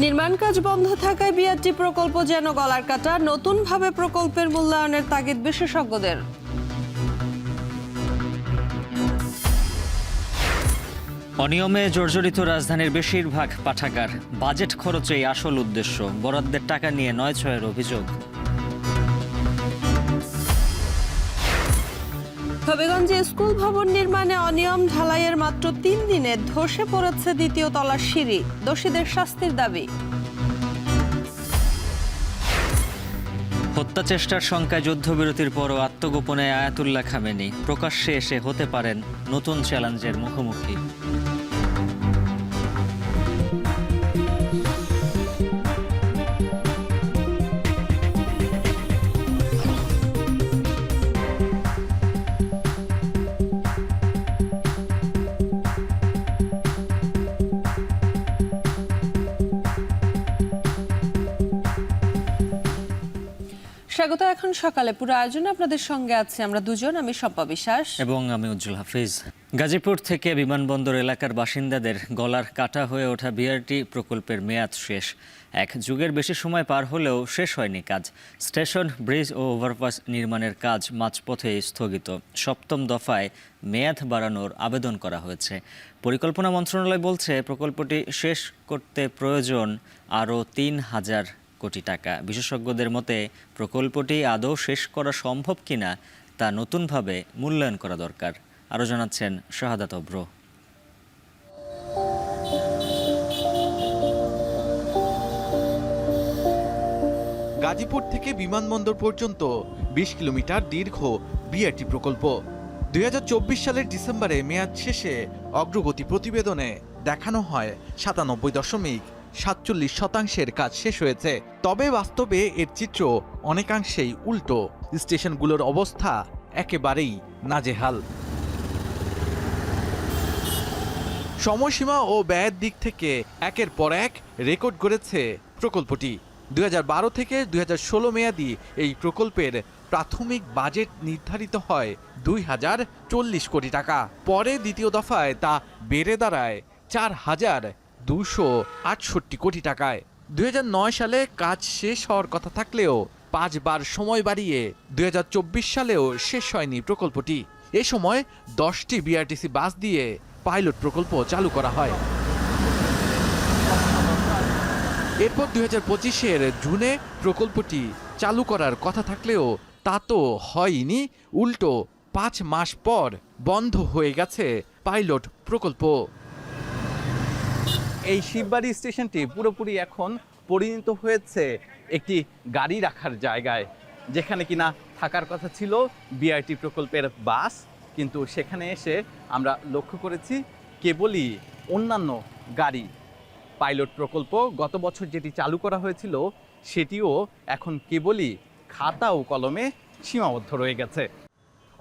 নির্মাণ কাজ বন্ধ থাকায় বিআরটি প্রকল্প যেন গলার কাটা, নতুনভাবে প্রকল্পের মূল্যায়নের তাগিদ বিশেষজ্ঞদের। অনিয়মে জর্জরিত রাজধানীর বেশিরভাগ পাঠাগার, বাজেট খরচেই আসল উদ্দেশ্য, বরাদ্দের টাকা নিয়ে নয় ছয়ের অভিযোগ। হবিগঞ্জে স্কুল ভবন নির্মাণে অনিয়ম, ঢালাইয়ের মাত্র 3 দিনে ধসে পড়েছে দ্বিতীয় তলার সিঁড়ি, দোষীদের শাস্তির দাবি। হত্যা চেষ্টার শঙ্কায় যুদ্ধবিরতির পরও আত্মগোপনে আয়াতুল্লাহ খামেনি, প্রকাশ্যে এসে হতে পারেন নতুন চ্যালেঞ্জের মুখোমুখি। স্বাগত। এখন সকালে পুরো আয়োজনে আপনাদের সঙ্গে আছে আমরা দুজন, আমি শম্পা বিশ্বাস এবং আমি উজ্জ্বল হাফিজ। গাজীপুর থেকে বিমানবন্দর এলাকার বাসিন্দাদের গলার কাটা হয়ে ওঠা বিআরটি প্রকল্পের মেয়াদ শেষ। এক যুগের বেশি সময় পার হলেও শেষ হয়নি কাজ। স্টেশন, ব্রিজ ও ওভারপাস নির্মাণের কাজ মাঝপথেই স্থগিত। সপ্তম দফায় মেয়াদ বাড়ানোর আবেদন করা হয়েছে। পরিকল্পনা মন্ত্রণালয় বলছে প্রকল্পটি শেষ করতে প্রয়োজন আরও ৩,০০০ কোটি টাকা। বিশেষজ্ঞদের মতে প্রকল্পটি আদৌ শেষ করা সম্ভব কিনা তা নতুনভাবে মূল্যায়ন করা দরকার। আরও জানাচ্ছেন শাহাদাত অব্র। গাজীপুর থেকে বিমানবন্দর পর্যন্ত ২০ কিলোমিটার দীর্ঘ বিআরটি প্রকল্প ২০২৪ সালের ডিসেম্বরে মেয়াদ শেষে অগ্রগতি প্রতিবেদনে দেখানো হয় ৯৭.৪৭% কাজ শেষ হয়েছে। তবে বাস্তবে এর চিত্র অনেকাংশেই উল্টো। স্টেশনগুলোর অবস্থা একেবারেই নাজেহাল। সময়সীমা ও ব্যয়ের দিক থেকে একের পর এক রেকর্ড গড়েছে প্রকল্পটি। ২০১২ থেকে ২০১৬ মেয়াদি এই প্রকল্পের প্রাথমিক বাজেট নির্ধারিত হয় ২,০৪০ কোটি টাকা। পরে দ্বিতীয় দফায় তা বেড়ে দাঁড়ায় ৪,২৬৮ কোটি টাকায়। ২০০৯ সালে কাজ শেষ হওয়ার কথা থাকলেও ৫ বার সময় বাড়িয়ে ২০২৪ সালেও শেষ হয়নি প্রকল্পটি। এ সময় 10টি বিআরটিসি বাস দিয়ে পাইলট প্রকল্প চালু করা হয়। এরপর ২০২৫-এর জুনে প্রকল্পটি চালু করার কথা থাকলেও তা তো হয়নি, উল্টো ৫ মাস পর বন্ধ হয়ে গেছে পাইলট প্রকল্প। এই শিববাড়ি স্টেশনটি পুরোপুরি এখন পরিণত হয়েছে একটি গাড়ি রাখার জায়গায়, যেখানে কিনা থাকার কথা ছিল বিআরটি প্রকল্পের বাস, কিন্তু সেখানে এসে আমরা লক্ষ্য করেছি কেবলই অন্যান্য গাড়ি। পাইলট প্রকল্প গত বছর যেটি চালু করা হয়েছিল সেটিও এখন কেবলই খাতা ও কলমে সীমাবদ্ধ রয়ে গেছে।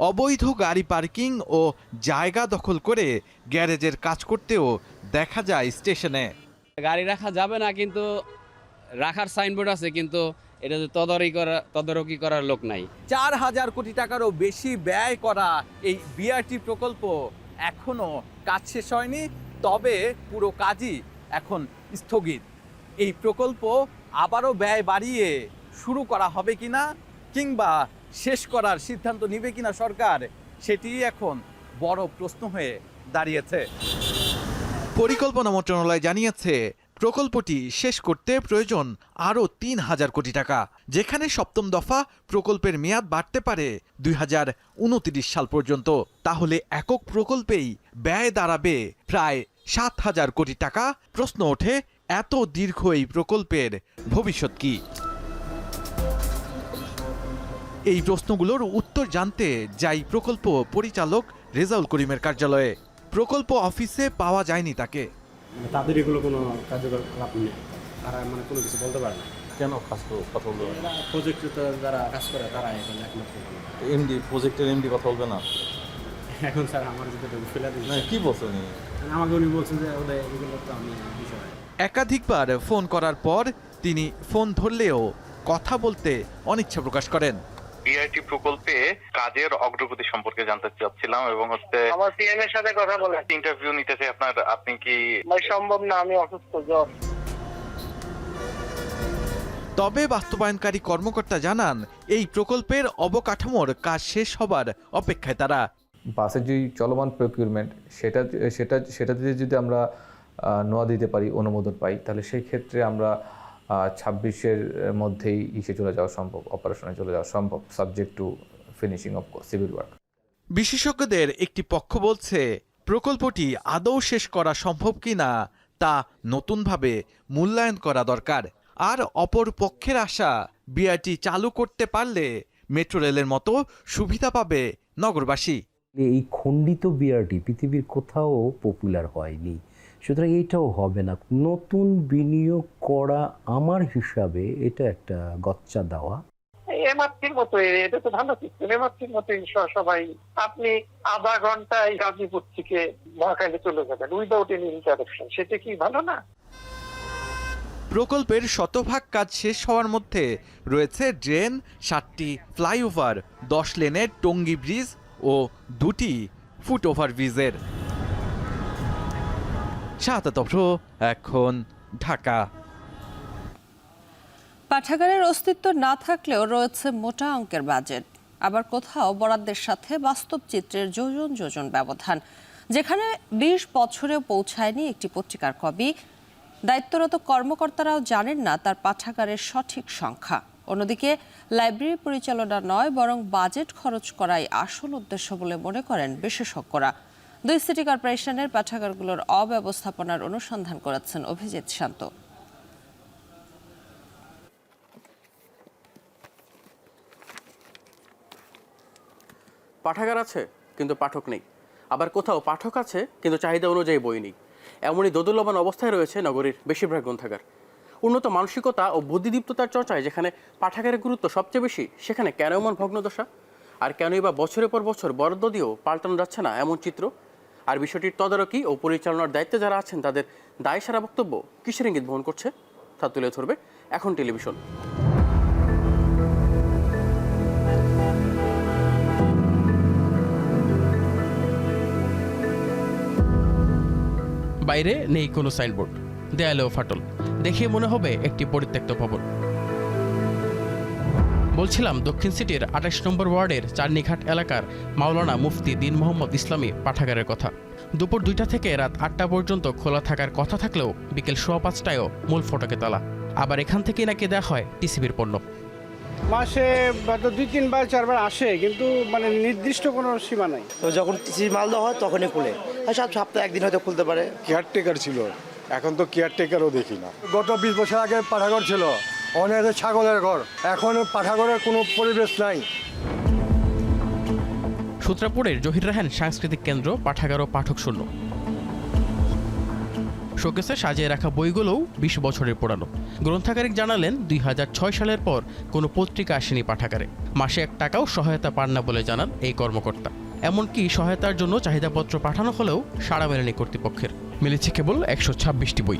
অবৈধ গাড়ি পার্কিং ও জায়গা দখল করে গ্যারেজের কাজ করতেও দেখা যায় স্টেশনে। গাড়ি রাখা যাবে না, কিন্তু রাখার সাইনবোর্ড আছে, কিন্তু এটা তদারকি করার লোক নাই। ৪,০০০ কোটি টাকারও বেশি ব্যয় করা এই বিআরটি প্রকল্প এখনো কাজ শেষ হয়নি, তবে পুরো কাজই এখন স্থগিত। এই প্রকল্প আবারও ব্যয় বাড়িয়ে শুরু করা হবে কিনা, কিংবা শেষ করার সিদ্ধান্ত নেবে কিনা সরকার, সেটি এখন বড় প্রশ্ন হয়ে দাঁড়িয়েছে। পরিকল্পনা মন্ত্রণালয় জানিয়েছে প্রকল্পটি শেষ করতে প্রয়োজন আরও ৩,০০০ কোটি টাকা, যেখানে সপ্তম দফা প্রকল্পের মেয়াদ বাড়তে পারে ২০২৯ সাল পর্যন্ত। তাহলে একক প্রকল্পেই ব্যয় দাঁড়াবে প্রায় ৭,০০০ কোটি টাকা। প্রশ্ন ওঠে, এত দীর্ঘ এই প্রকল্পের ভবিষ্যৎ কি? এই প্রশ্নগুলোর উত্তর জানতে যাই প্রকল্প পরিচালক রেজাউল করিমের কার্যালয়ে। প্রকল্প অফিসে পাওয়া যায়নি তাকে। তাদের এগুলো কোনো কার্যকর লাভ নেই, তারা কোনো কিছু বলতে পারে না। কেন কথা বলবে না? প্রজেক্টে তো যারা কাজ করে তারা এখন একমাত্র এমডি, প্রজেক্টের এমডি কথা বলবে না এখন। স্যার আমার যেটা ফেলে দিচ্ছে। কি বলছেন? আমাকে উনি বলছেন যে ওদের এগুলো তো আমি বিষয়। একাধিকবার ফোন করার পর তিনি ফোন ধরলেও কথা বলতে অনিচ্ছা প্রকাশ করেন। বিআইটি প্রকল্পে কাজের অগ্রগতি সম্পর্কে জানতে চাচ্ছিলাম এবং আমার পিএম এর সাথে কথা বলে ইন্টারভিউ নিতে চাই। আপনি কি? সম্ভব না, আমি অসুস্থ, জ্বর। তবে বাস্তবায়নকারী কর্মকর্তা জানান এই প্রকল্পের অবকাঠামোর কাজ শেষ হবার অপেক্ষায় তারা। বাসের যে চলমান প্রকিউরমেন্ট সেটাতে যদি আমরা নোয়া দিতে পারি, অনুমোদন পাই, তাহলে সেই ক্ষেত্রে আমরা 26-এর মধ্যেই চলে যাওয়া সম্ভব, অপারেশনে চলে যাওয়া সম্ভব, subject to finishing of civil work. বিশেষজ্ঞদের একটি পক্ষ বলছে প্রকল্পটি আদৌ শেষ করা সম্ভব কিনা তা নতুনভাবে মূল্যায়ন করা দরকার। আর অপর পক্ষের আশা বিআরটি চালু করতে পারলে মেট্রো রেলের মতো সুবিধা পাবে নগরবাসী। এই খণ্ডিত বিআরটি পৃথিবীর কোথাও পপুলার হয়নি, সুতরাং এইটাও হবে না। নতুন বিনিয়োগ করা আমার হিসাবে এটা একটা গচ্চা দেওয়া। এমআরটির মতো, এটা তো ভালো সিস্টেম। এমআরটির মতো সবাই আপনি আধা ঘন্টায় গাজীপুর থেকে মহাখালী চলে যাবেন উইদাউট এনি ইন্টারাপশন, সেটা কি ভালো না? প্রকল্পের শতভাগ কাজ শেষ হওয়ার মধ্যে রয়েছে ড্রেন, 7টি ফ্লাইওভার, 10 লেনের টঙ্গী ব্রিজ ও 2টি ফুট ওভারব্রিজের। শাহাদাত অভ্র, এখন ঢাকা। পাঠাগারের অস্তিত্ব না থাকলেও রয়েছে মোটা অঙ্কের বাজেট, আবার কোথাও বরাদ্দের সাথে বাস্তব চিত্রের যোজন যোজন ব্যবধান। যেখানে 20 বছরেও পৌঁছায়নি একটি পত্রিকার কপি, দায়িত্বরত কর্মকর্তারাও জানেন না তার পাঠাগারের সঠিক সংখ্যা। অন্যদিকে লাইব্রেরি পরিচালনা নয়, বরং বাজেট খরচ করাই আসল উদ্দেশ্য বলে মনে করেন বিশেষজ্ঞরা। 2 সিটি কর্পোরেশনের পাঠাগারগুলোর অব্যবস্থাপনার অনুসন্ধান করেছেন অভিজিৎ শান্ত। পাঠাগার আছে কিন্তু পাঠক নেই, আবার কোথাও পাঠক আছে কিন্তু চাহিদা অনুযায়ী বই নেই। এমনই দোদুল্যমান অবস্থায় রয়েছে নগরীর বেশিরভাগ গ্রন্থাগার। উন্নত মানসিকতা ও বুদ্ধিদীপ্ততার চর্চায় যেখানে পাঠাগারের গুরুত্ব সবচেয়ে বেশি, সেখানে কেন এমন ভগ্নদশা? আর কেনই বা বছরের পর বছর বরাদ্দ দিয়েও পাল্টানো যাচ্ছে না এমন চিত্র? আর বিষয়টির তদারকি ও পরিচালনার দায়িত্বে যারা আছেন তাদের দায়সারা বক্তব্য কিসের ইঙ্গিত বহন করছে, তা তুলে ধরবে এখন টেলিভিশন। বাইরে নেই কোনো সাইনবোর্ড, দেয়ালেও ফাটল, দেখে মনে হবে একটি পরিত্যক্ত ভবন। বলছিলাম দক্ষিণ সিটির 28 নম্বর ওয়ার্ডের চারনিঘাট এলাকার মাওলানা মুফতি দিন মোহাম্মদ ইসলামী পাঠাগারের কথা। দুপুর 2টা থেকে রাত 8টা পর্যন্ত খোলা থাকার কথা থাকলেও বিকেল 5:15টায়ও মূল ফটকে তালা। আবার এখান থেকেই নাকি দেওয়া হয় টিসিবির পণ্য। মাসে 2-3 বার 4 বার আসে, কিন্তু মানে নির্দিষ্ট কোনো সীমা নাই। তো যখন টিসি মাল দেওয়া হয় তখনই খুলে, আর সপ্তাহে একদিন হয়তো খুলতে পারে। কেয়ারটেকার ছিল, এখন তো কেয়ারটেকারও দেখি না। গত 20 বছর আগে পাঠাগার ছিল, অনেক ছাগলের ঘর, এখন পাঠাগারের কোনো পরিবেশ নাই। সূত্রাপুরের জহির রাহান সাংস্কৃতিক কেন্দ্র পাঠাগার ও পাঠক শূন্য। শোকেসে সাজিয়ে রাখা বইগুলোও 20 বছরের পুরানো। গ্রন্থাগারিক জানালেন 2006 সালের পর কোনো পত্রিকা আসেনি পাঠাগারে। মাসে 1 টাকাও সহায়তা পান না বলে জানান এই কর্মকর্তা। এমনকি সহায়তার জন্য চাহিদাপত্র পাঠানো হলেও সাড়া মেলেনি কর্তৃপক্ষের। মিলেছে কেবল 126টি বই।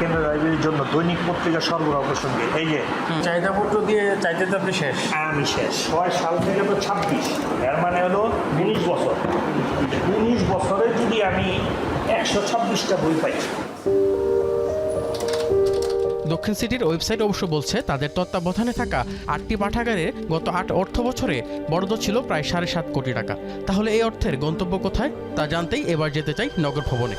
কেন্দ্র লাইব্রেরির জন্য দৈনিক পত্রিকা সরবরাহ প্রসঙ্গে এই যে চাহিদাপত্র দিয়ে চাইতে তো আপনি শেষ। আমি শেষ 6 সাল থেকে তো 26, এর মানে হলো 19 বছর। 19 বছরে যদি আমি 126টা বই পাই। দক্ষিণ সিটির ওয়েবসাইট অবশ্য বলছে তাদের তত্ত্বাবধানে থাকা 8টি পাঠাগারে গত 8 অর্থ বছরে বরাদ্দ ছিল প্রায় 7.5 কোটি টাকা। তাহলে এই অর্থের গন্তব্য কোথায় তা জানতেই এবার যেতে চাই নগর ভবনে।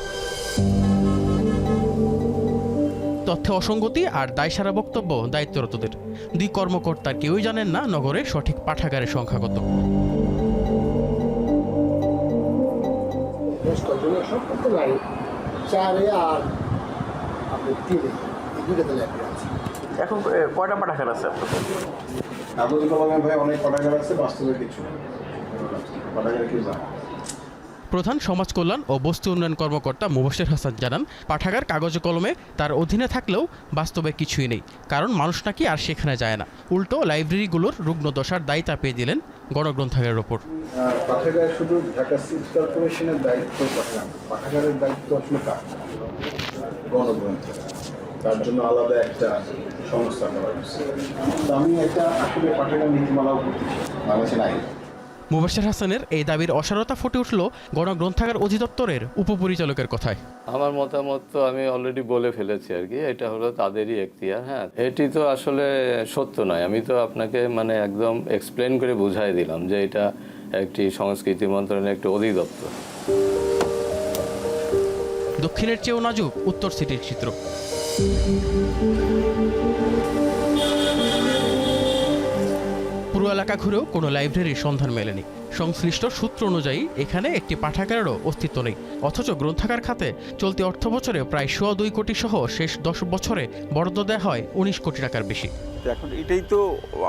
তথ্যে অসঙ্গতি আর দায়সারা বক্তব্য দায়িত্বরতদের। 2 কর্মকর্তার কেউই জানেন না নগরে সঠিক পাঠাগারের সংখ্যা কত। এখন কয়টা পাঠাগার আছে আপনার? অনেক পাঠাগার আছে, বাস্তবে কিছু পাঠাগার কি জানা। প্রধান সমাজ কল্যাণ ও বস্তি উন্নয়ন কর্মকর্তা মুবাশির হাসান জানান, পাঠাগার কাগজে কলমে তার অধীনে থাকলেও বাস্তবে কিছুই নেই, কারণ মানুষ নাকি আর সেখানে যায় না। উল্টো লাইব্রেরিগুলোর রুগ্ন দশার দায় চাপিয়ে দিলেন গণগ্রন্থাগারের ওপর। পাঠাগার শুধু ঢাকা সিটি কর্পোরেশনের দায়িত্ব, পাঠাগারের দায়িত্ব আসলে কার? গণগ্রন্থাগার, তার জন্য আলাদা একটা সংস্থা করা হয়েছে। আমি এটা আসলে পাঠাগার নীতিমালাও করতেছি, বাংলাদেশে নাই। মুবাশশির হাসানের এই দাবির অসারতা ফুটে উঠল গণগ্রন্থাগার অধিদপ্তরের উপপরিচালকের কথায়। আমার মতামত তো আমি অলরেডি বলে ফেলেছি আর কি, এটা হলো তাদেরই এখতিয়ার। হ্যাঁ, এটি তো আসলে সত্য নয়। আমি তো আপনাকে মানে একদম এক্সপ্লেন করে বুঝাই দিলাম যে এটা একটি সংস্কৃতি মন্ত্রণালয়ের একটি অধিদপ্তর। দক্ষিণের চেয়েও নাজুক উত্তর সিটির চিত্র। পুরো এলাকা ঘুরেও কোনো লাইব্রেরির সন্ধান মেলেনি। সংশ্লিষ্ট সূত্র অনুযায়ী এখানে একটি পাঠাগারেরও অস্তিত্ব নেই, অথচ গ্রন্থাগার খাতে চলতি অর্থ বছরে প্রায় 2.25 কোটি সহ শেষ 10 বছরে বরাদ্দ দেওয়া হয় 19 কোটি টাকার বেশি। এখন এটাই তো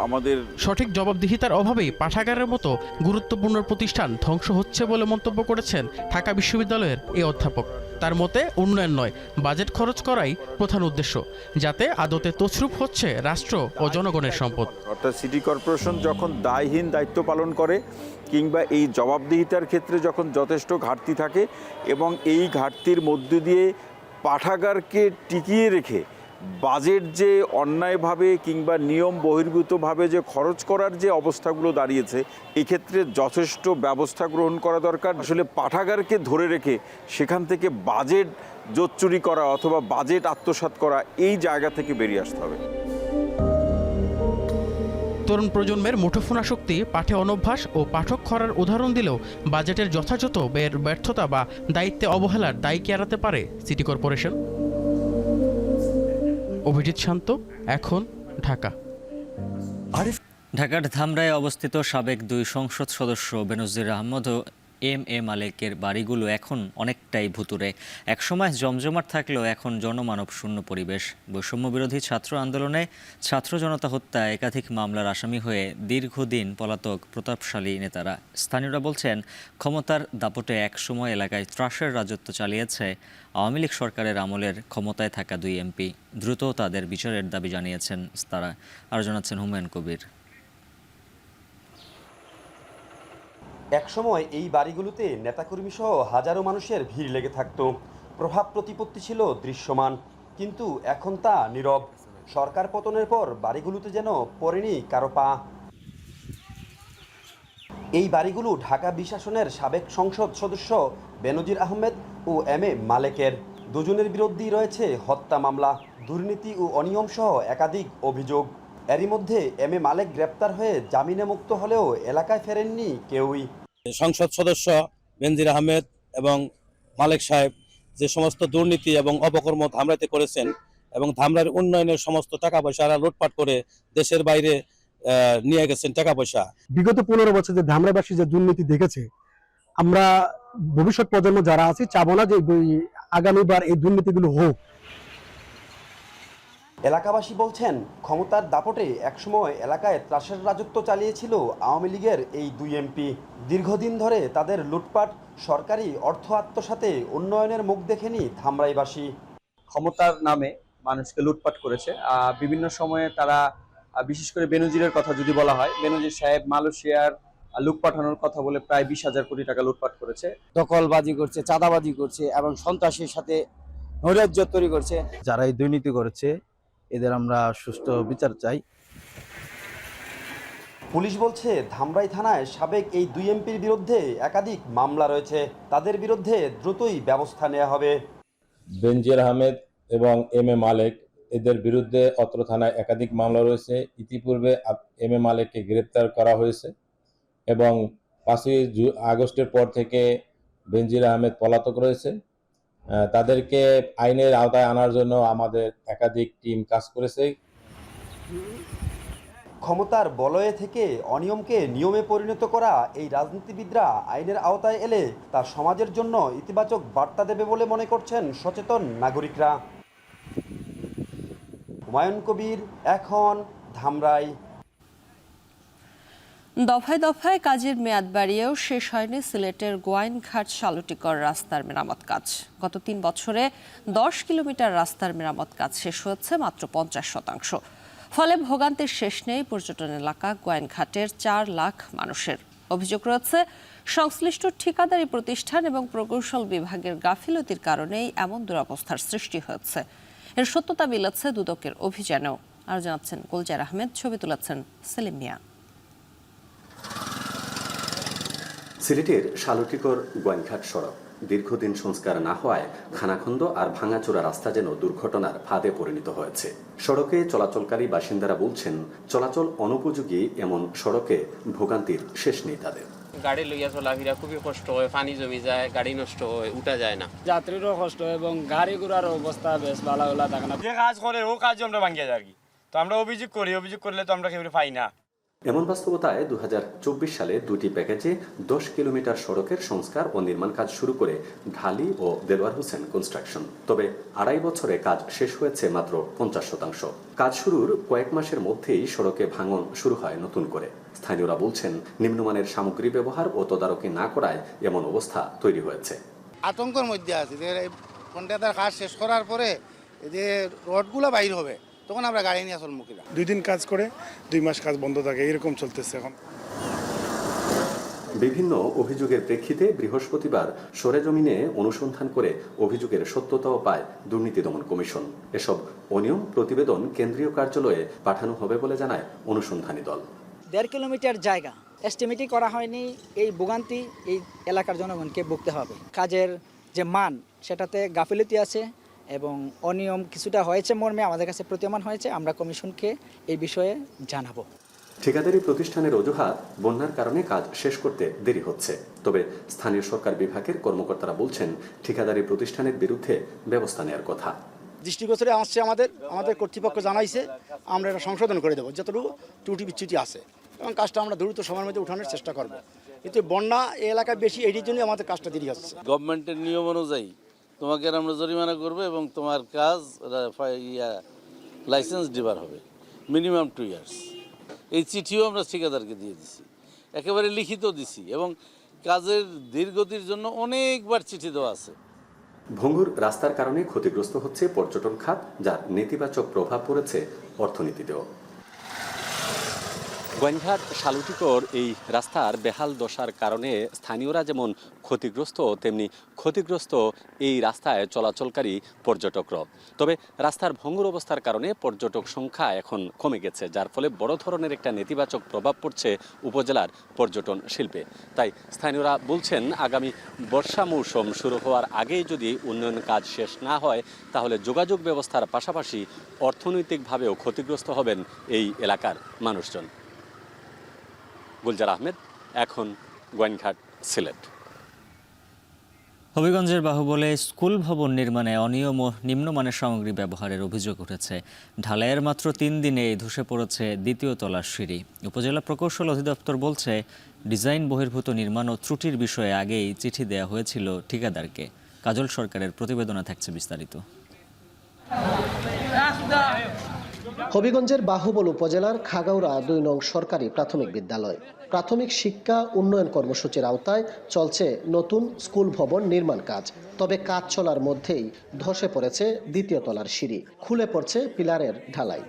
আমাদের সঠিক জবাবদিহিতার অভাবেই পাঠাগারের মতো গুরুত্বপূর্ণ প্রতিষ্ঠান ধ্বংস হচ্ছে বলে মন্তব্য করেছেন ঢাকা বিশ্ববিদ্যালয়ের এই অধ্যাপক। তার মতে উন্নয়ন নয়, বাজেট খরচ করাই প্রধান উদ্দেশ্য, যাতে আদতে তছরূপ হচ্ছে রাষ্ট্র ও জনগণের সম্পদ। অর্থাৎ সিটি কর্পোরেশন যখন দায়হীন দায়িত্ব পালন করে কিংবা এই জবাবদিহিতার ক্ষেত্রে যখন যথেষ্ট ঘাটতি থাকে এবং এই ঘাটতির মধ্য দিয়ে পাঠাগারকে টিকিয়ে রেখে বাজেট যে অন্যায়ভাবে কিংবা নিয়ম বহির্ভূতভাবে যে খরচ করার যে অবস্থাগুলো দাঁড়িয়েছে, এক্ষেত্রে যথেষ্ট ব্যবস্থা গ্রহণ করা দরকার। আসলে পাঠাগারকে ধরে রেখে সেখান থেকে বাজেট জোচ্চুরি করা অথবা বাজেট আত্মসাৎ করা, এই জায়গা থেকে বেরিয়ে আসতে হবে। তরুণ প্রজন্মের মুঠোফোন আসক্তি, পাঠে অনভ্যাস ও পাঠক খরার উদাহরণ দিলেও বাজেটের যথাযথ ব্যয়ের ব্যর্থতা বা দায়িত্বে অবহেলার দায় কি এড়াতে পারে সিটি কর্পোরেশন? অভিজিৎ শান্ত, এখন, ঢাকা। ঢাকার ধামরায় অবস্থিত সাবেক 2 সংসদ সদস্য বেনজির আহমদ ও এম.এ. মালেকের বাড়িগুলো এখন অনেকটাই ভুতুড়ে। একসময় জমজমাট থাকলেও এখন জনমানব শূন্য পরিবেশ। বৈষম্য বিরোধী ছাত্র আন্দোলনে ছাত্র জনতা হত্যায় একাধিক মামলার আসামি হয়ে দীর্ঘদিন পলাতক প্রতাপশালী নেতারা। স্থানীয়রা বলছেন, ক্ষমতার দাপটে একসময় এলাকায় ত্রাসের রাজত্ব চালিয়েছে আওয়ামী লীগ সরকারের আমলের ক্ষমতায় থাকা 2 এমপি। দ্রুত তাদের বিচারের দাবি জানিয়েছেন তারা। আরও জানাচ্ছেন হুমায়ুন কবির। একসময় এই বাড়িগুলোতে নেতাকর্মী সহ হাজারো মানুষের ভিড় লেগে থাকতো, প্রভাব প্রতিপত্তি ছিল দৃশ্যমান, কিন্তু এখন তা নীরব। সরকার পতনের পর বাড়িগুলোতে যেন পড়েনি কারো পা। এই বাড়িগুলো ঢাকা 20 আসনের সাবেক সংসদ সদস্য বেনজির আহমেদ ও এম.এ. মালেকের। দুজনের বিরুদ্ধেই রয়েছে হত্যা মামলা, দুর্নীতি ও অনিয়ম সহ একাধিক অভিযোগ। এরই মধ্যে এম.এ. মালেক গ্রেপ্তার হয়ে জামিনে মুক্ত হলেও এলাকায় ফেরেননি কেউই। সংসদ সদস্য বেনজির আহমেদ এবং মালেক সাহেব যে সমস্ত দুর্নীতি এবং অপকর্ম ধামরাইতে করেছেন এবং ধামরাইয়ের উন্নয়নের সমস্ত টাকা পয়সা লুটপাট করে দেশের বাইরে নিয়ে গেছেন টাকা পয়সা। বিগত 15 বছর যে ধামরাইবাসী যে দুর্নীতি দেখেছে, আমরা ভবিষ্যৎ প্রজন্ম যারা আছে চাবো না যে আগামীবার এই দুর্নীতিগুলো হোক। এলাকাবাসী বলছেন, ক্ষমতার দাপটে একসময় এলাকায় ত্রাসের রাজত্ব চালিয়েছিল আওয়ামী লীগের এই 2 এমপি। দীর্ঘদিন ধরে তাদের লুটপাট, সরকারি অর্থ আত্মসাতে উন্নয়নের মুখ দেখেনি ধামরাইবাসী। ক্ষমতার নামে মানুষকে লুটপাট করেছে। বিভিন্ন সময়ে তারা, বিশেষ করে বেনজিরের কথা যদি বলা হয়, বেনজির সাহেব মালয়েশিয়ার লুট পাঠানোর কথা বলে প্রায় 20,000 কোটি টাকা লুটপাট করেছে। দখলবাজি করছে, চাঁদাবাজি করছে এবং সন্ত্রাসের সাথে নৈরাজ্য তৈরি করছে। যারা এই দুর্নীতি করেছে এদের আমরা সুষ্ঠু বিচার চাই। পুলিশ বলছে, ধামরাই থানায় সাবেক এই 2 এমপির বিরুদ্ধে একাধিক মামলা রয়েছে, তাদের বিরুদ্ধে দ্রুতই ব্যবস্থা নেওয়া হবে। বেনজির আহমেদ এবং এম.এ. মালেক, এদের বিরুদ্ধে অত্র থানায় একাধিক মামলা রয়েছে। ইতিপূর্বে এম.এ. মালেককে গ্রেপ্তার করা হয়েছে এবং 5ই আগস্টের পর থেকে বেনজির আহমেদ পলাতক রয়েছে। তাদেরকে আইনের আওতায় আনার জন্য আমাদের একাধিক টিম কাজ করেছে। ক্ষমতার বলয়ে থেকে অনিয়মকে নিয়মে পরিণত করা এই রাজনীতিবিদরা আইনের আওতায় এলে তা সমাজের জন্য ইতিবাচক বার্তা দেবে বলে মনে করছেন সচেতন নাগরিকরা। হুমায়ুন কবির, এখন, ধামরাই। দফায় দফায় কাজের মেয়াদ বাড়িয়েও শেষ হয়নি সিলেটের গোয়াইনঘাট শালুটিকর রাস্তার মেরামত কাজ। গত 3 বছরে 10 কিলোমিটার রাস্তার মেরামত কাজ শেষ হয়েছে মাত্র 50%। ফলে ভোগান্তির শেষ নেই পর্যটন এলাকা গোয়াইনঘাটের 4 লাখ মানুষের। অভিযোগ রয়েছে, সংশ্লিষ্ট ঠিকাদারি প্রতিষ্ঠান এবং প্রকৌশল বিভাগের গাফিলতির কারণেই এমন দুরবস্থার সৃষ্টি হয়েছে। এর সত্যতা মিলেছে দুদকের অভিযানেও। আর জানাচ্ছেন গুলজার আহমেদ, ছবি তুলেছেন সেলিম মিয়া। সিলেটের শালুটিকর গোয়াইনঘাট সড়ক দীর্ঘদিন সংস্কার না হওয়ায় খানাখন্দ আর ভাঙাচোরা রাস্তা যেন দুর্ঘটনার ফাঁদে পরিণত হয়েছে। সড়কে চলাচলকারী বাসিন্দারা বলছেন, চলাচল অনুপযোগী এমন সড়কে ভোগান্তির শেষ নেই তাদের। গাড়ি লইয়া চলাফেরা খুবই কষ্ট হয়, পানি জমি যায়, গাড়ি নষ্ট হয়, উঠা যায় না, যাত্রীরও কষ্ট হয় এবং গাড়ি ঘোড়ার অবস্থা বেশ ভালো থাকে না। যে কাজ করে ও কাজ আমরা ভাঙিয়ে যায় আর কি, তো আমরা অভিযোগ করি, অভিযোগ করলে তো আমরা কেউ পাই না। এমন বাস্তবতায় 2024 সালে দুটি প্যাকেজে 10 কিলোমিটার সড়কের সংস্কার ও নির্মাণ কাজ শুরু করে ঢালি ও দেলোয়ার হোসেন কনস্ট্রাকশন। তবে 2.5 বছরে কাজ শেষ হয়েছে মাত্র 50%। কাজ শুরুর কয়েক মাসের মধ্যেই সড়কে ভাঙন শুরু হয় নতুন করে। স্থানীয়রা বলছেন, নিম্নমানের সামগ্রী ব্যবহার ও তদারকি না করায় এমন অবস্থা তৈরি হয়েছে। আতঙ্কের মধ্যে আছে যে কন্ট্রাক্টর কাজ শেষ করার পরে যে রডগুলো বাইর হবে, তখন আমরা গাড়ি নিয়ে আসল মুখিরা 2 দিন কাজ করে 2 মাস কাজ বন্ধ থাকে, এরকম চলতেছে এখন। বিভিন্ন অভিযোগের প্রেক্ষিতে বৃহস্পতিবার সরেজমিনে অনুসন্ধান করে অভিযোগের সত্যতাও পায় দুর্নীতি দমন কমিশন। এসব অনিয়ম প্রতিবেদন কেন্দ্রীয় কার্যালয়ে পাঠানো হবে বলে জানায় অনুসন্ধানী দল। 1.5 কিলোমিটার জায়গা এস্টিমেটই করা হয়নি, এই ভোগান্তি এই এলাকার জনগণকে ভুগতে হবে। কাজের যে মান সেটাতে গাফিলতি আছে এবং অনিয়ম কিছুটা হয়েছে মর্মে আমাদের কাছে প্রতীয়মান হয়েছে। আমরা কমিশনকে এই বিষয়ে জানাবো। ঠিকাদারি প্রতিষ্ঠানের অজুহাত, বন্যার কারণে কাজ শেষ করতে দেরি হচ্ছে। তবে স্থানীয় সরকার বিভাগের কর্মকর্তারা বলছেন, ঠিকাদারি প্রতিষ্ঠানের বিরুদ্ধে ব্যবস্থা নেওয়ার কথা। দৃষ্টিগোচরে আসছে, আমাদের কর্তৃপক্ষ জানাইছে, আমরা এটা সংশোধন করে দেবো যতটুকু ত্রুটি বিচ্যুতি আছে, এবং কাজটা আমরা দ্রুত সময়ের মধ্যে উঠানোর চেষ্টা করবো। কিন্তু বন্যা এই এলাকায় বেশি, এটির জন্য আমাদের কাজটা দেরি হচ্ছে। গভর্নমেন্টের নিয়ম অনুযায়ী তোমাকে আমরা জরিমানা করবো এবং তোমার কাজ লাইসেন্স ডিবার হবে মিনিমাম 2 ইয়ার্স। এই চিঠিও আমরা ঠিকাদারকে দিয়ে দিছি, একেবারে লিখিত দিছি, এবং কাজের ধীরগতির জন্য অনেকবার চিঠি দেওয়া আছে। ভঙ্গুর রাস্তার কারণে ক্ষতিগ্রস্ত হচ্ছে পর্যটন খাত, যার নেতিবাচক প্রভাব পড়েছে অর্থনীতিতেও। গোয়াইনঘাট শালুটিকর এই রাস্তার বেহাল দশার কারণে স্থানীয়রা যেমন ক্ষতিগ্রস্ত, তেমনি ক্ষতিগ্রস্ত এই রাস্তায় চলাচলকারী পর্যটকরাও। তবে রাস্তার ভঙ্গুর অবস্থার কারণে পর্যটক সংখ্যা এখন কমে গেছে, যার ফলে বড় ধরনের একটা নেতিবাচক প্রভাব পড়ছে উপজেলার পর্যটন শিল্পে। তাই স্থানীয়রা বলছেন, আগামী বর্ষা মৌসুম শুরু হওয়ার আগেই যদি উন্নয়ন কাজ শেষ না হয়, তাহলে যোগাযোগ ব্যবস্থার পাশাপাশি অর্থনৈতিকভাবেও ক্ষতিগ্রস্ত হবেন এই এলাকার মানুষজন। গুলজার আহমেদ, এখন গোয়াইনঘাট, সিলেট। হবিগঞ্জের বাহুবলে স্কুল ভবন নির্মাণে অনিয়ম ও নিম্নমানের সামগ্রী ব্যবহারের অভিযোগ উঠেছে। ঢালাইয়ের মাত্র 3 দিনে ধসে পড়েছে 2য় তলার সিঁড়ি। উপজেলা প্রকৌশল অধিদপ্তর বলছে, ডিজাইন বহির্ভূত নির্মাণ ও ত্রুটির বিষয়ে আগেই চিঠি দেওয়া হয়েছিল ঠিকাদারকে। কাজল সরকারের প্রতিবেদনে থাকছে বিস্তারিত। হবিগঞ্জের বাহুবল উপজেলার খাগাউড়া 2 নং সরকারি প্রাথমিক বিদ্যালয় প্রাথমিক শিক্ষা উন্নয়ন কর্মসূচির আওতায় চলছে নতুন স্কুল ভবন নির্মাণ কাজ। তবে কাজ চলার মধ্যেই ধসে পড়েছে 2য় তলার সিঁড়ি, খুলে পড়ছে পিলারের ঢালাই।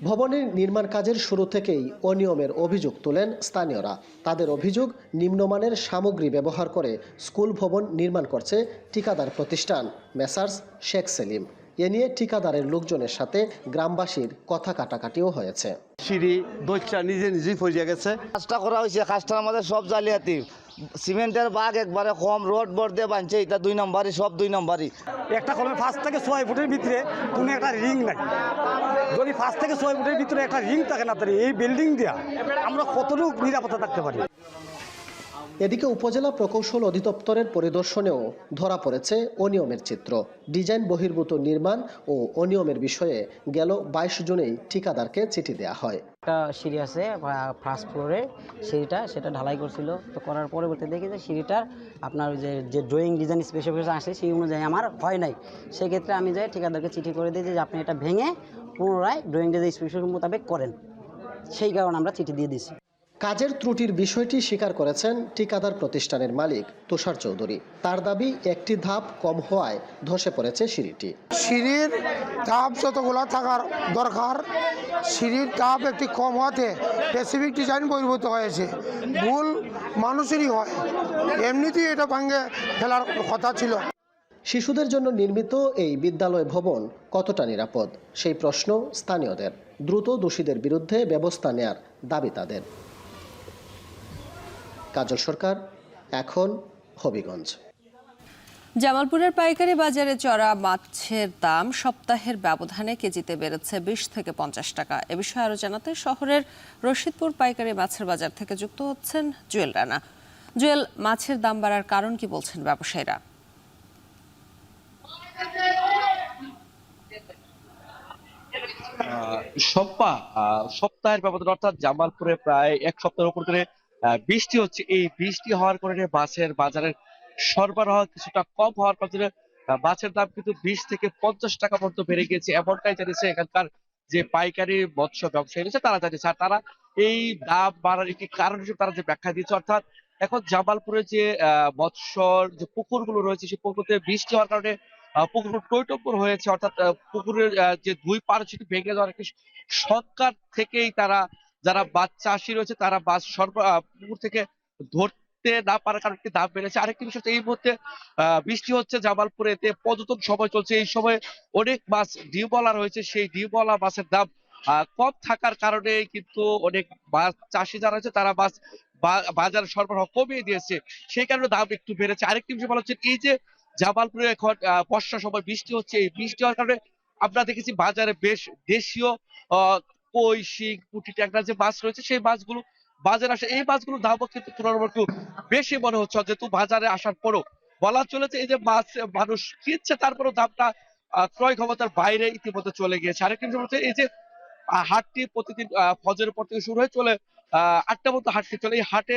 ভবনের নির্মাণ কাজের শুরু থেকেই অনিয়মের অভিযোগ তোলেন স্থানীয়রা। তাদের অভিযোগ, নিম্নমানের সামগ্রী ব্যবহার করে স্কুল ভবন নির্মাণ করছে ঠিকাদার প্রতিষ্ঠান মেসার্স শেখ সেলিম। এ নিয়ে ঠিকাদারের লোকজনের সাথে গ্রামবাসীর কথা কাটাকাটিও হয়েছে। সিঁড়ি দইটা নিজেই পড়ে গেছে। কাজটা করা হয়েছে, কাজটার আমাদের সব জালিয়াতি। সিমেন্টের বাগ একবারে কম, রড বড় দিয়ে বানছে, এটা 2 নম্বরই, সব 2 নম্বরই। একটা কলমে 5 থেকে 6 ফুটের ভিতরে কোনো একটা রিং নাই। যদি 5 থেকে 6 ফুটের ভিতরে একটা রিং থাকে না, তাহলে এই বিল্ডিং দিয়া আমরা কতটুকু নিরাপত্তা থাকতে পারি। এদিকে উপজেলা প্রকৌশল অধিদপ্তরের পরিদর্শনেও ধরা পড়েছে অনিয়মের চিত্র। ডিজাইন বহির্ভূত নির্মাণ ও অনিয়মের বিষয়ে গেল 22 জুনেই ঠিকাদারকে চিঠি দেওয়া হয়। একটা সিঁড়ি আছে ফার্স্ট ফ্লোরে, সেটা ঢালাই করছিল। তো করার পরবর্তী দেখি যে সিঁড়িটার আপনার যে ড্রয়িং ডিজাইন স্পেসিফিকেশন আসে সেই অনুযায়ী আমার হয় নাই। সেক্ষেত্রে আমি যাই ঠিকাদারকে চিঠি করে দিই যে আপনি এটা ভেঙে পুনরায় ড্রয়িং ডিজাইন স্পেসিফিকেশন মোতাবেক করেন। সেই কারণে আমরা চিঠি দিয়ে দিছি। কাজের ত্রুটির বিষয়টি স্বীকার করেছেন ঠিকাদার প্রতিষ্ঠানের মালিক তুষার চৌধুরী। তার দাবি, একটি ধাপ কম হওয়ায় ধসে পড়েছে সিঁড়িটি। সিঁড়ির ধাপ যতগুলো থাকার দরকার, সিঁড়ির ধাপ একটি কম হওয়াতে স্পেসিফিক ডিজাইন বহির্ভূত হয়েছে। ভুল মানুষেরই হয়, এমনিতেই এটা ভাঙে ফেলার কথা ছিল। শিশুদের জন্য নির্মিত এই বিদ্যালয় ভবন কতটা নিরাপদ, সেই প্রশ্ন স্থানীয়দের। দ্রুত দোষীদের বিরুদ্ধে ব্যবস্থা নেয়ার দাবি তাদের। কাজল সরকার, এখন হবিগঞ্জ। জামালপুরের পাইকারি বাজারে চড়া মাছের দাম সপ্তাহের ব্যবধানে কেজিতে বেড়েছে 20 থেকে 50 টাকা। এ বিষয়ে আরো জানাতে শহরের রশিদপুর পাইকারি মাছের বাজার থেকে যুক্ত হচ্ছেন জুয়েল রানা। জুয়েল, মাছের দাম বাড়ার কারণ কি বলছেন ব্যবসায়ীরা? সপ্তাহের ব্যবধান, অর্থাৎ জামালপুরে প্রায় এক সপ্তাহের উপর করে বৃষ্টি হচ্ছে। এই বৃষ্টি হওয়ার কারণে মাছের বাজারের সরবরাহ কিছুটা কম হওয়ার কারণে মাছের দাম কিন্তু 20 থেকে 50 টাকা পর্যন্ত বেড়ে গিয়েছে, এমনটাই জানিয়েছে এখানকার যে পাইকারি মৎস্য ব্যবসায়ী রয়েছে তারা জানিয়েছে। আর তারা এই দাম বাড়ার একটি কারণ হিসেবে তারা যে ব্যাখ্যা দিয়েছে, অর্থাৎ এখন জামালপুরে যে মৎস্যর যে পুকুরগুলো রয়েছে সেই পুকুরতে বৃষ্টি হওয়ার কারণে পুকুরগুলো টইটম্বুর হয়েছে, অর্থাৎ পুকুরের যে দুই পাড় সেটি ভেঙে যাওয়ার একটি সরকার থেকেই তারা যারা মাছ চাষি রয়েছে তারা মাছ পুকুর থেকে ধরতে না পারার কারণে একটি দাম বেড়েছে। আরেকটি বিষয় হচ্ছে এই মুহূর্তে বৃষ্টি হচ্ছে জামালপুরে, এতে পর্যটন সময় চলছে, এই সময় অনেক মাছ ডিমওয়ালা রয়েছে, সেই ডিমওয়ালা মাছের দাম কম থাকার কারণে কিন্তু অনেক মাছ চাষি যারা আছে তারা মাছ বাজারে সরবরাহ কমিয়ে দিয়েছে, সেই কারণে দাম একটু বেড়েছে। আরেকটি বিষয় বলা হচ্ছে এই যে জামালপুরে এখন বর্ষার সময় বৃষ্টি হচ্ছে, এই বৃষ্টি হওয়ার কারণে আমরা দেখেছি বাজারে বেশ দেশীয় কই, শিং, পুঁটি, ট্যাংরা যে মাছ রয়েছে সেই মাছগুলো বাজারে আসে। এই মাছগুলোর দামও কিন্তু তুলনামূলক একটু বেশি মনে হচ্ছে, যেহেতু বাজারে আসার পরও বলা চলেছে এই যে মাছ মানুষ কিনছে তারপরেও দামটা ক্রয় ক্ষমতার বাইরে ইতিমধ্যে চলে গিয়েছে। আরেকটি বিষয় হচ্ছে এই যে হাটটি প্রতিদিন ফজরের পর থেকে শুরু হয়ে চলে 8টা মতো হাটটি চলে। এই হাটে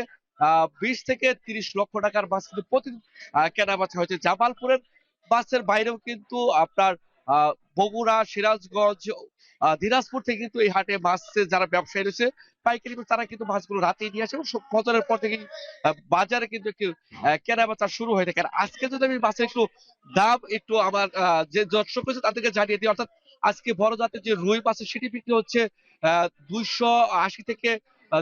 20 থেকে 30 লক্ষ টাকার মাছ কিন্তু প্রতিদিন কেনা বেচা হয়েছে। জামালপুরের মাছের বাইরেও কিন্তু আপনার বগুড়া, সিরাজগঞ্জ, দিনাজপুর থেকে কিন্তু এই হাটে মাছের যারা ব্যবসায়ী রয়েছে পাইকারি তারা কিন্তু মাছগুলো রাতেই নিয়ে আসে এবং ফজরের পর থেকে বাজারে কিন্তু একটু কেনা বেচা শুরু হয়ে থাকে। আর আজকে যদি আমি মাছের একটু দাম একটু আমার যে দর্শক রয়েছে তাদেরকে জানিয়ে দিই, অর্থাৎ আজকে বড় জাতের যে রুই মাছের সেটি বিক্রি হচ্ছে 280 থেকে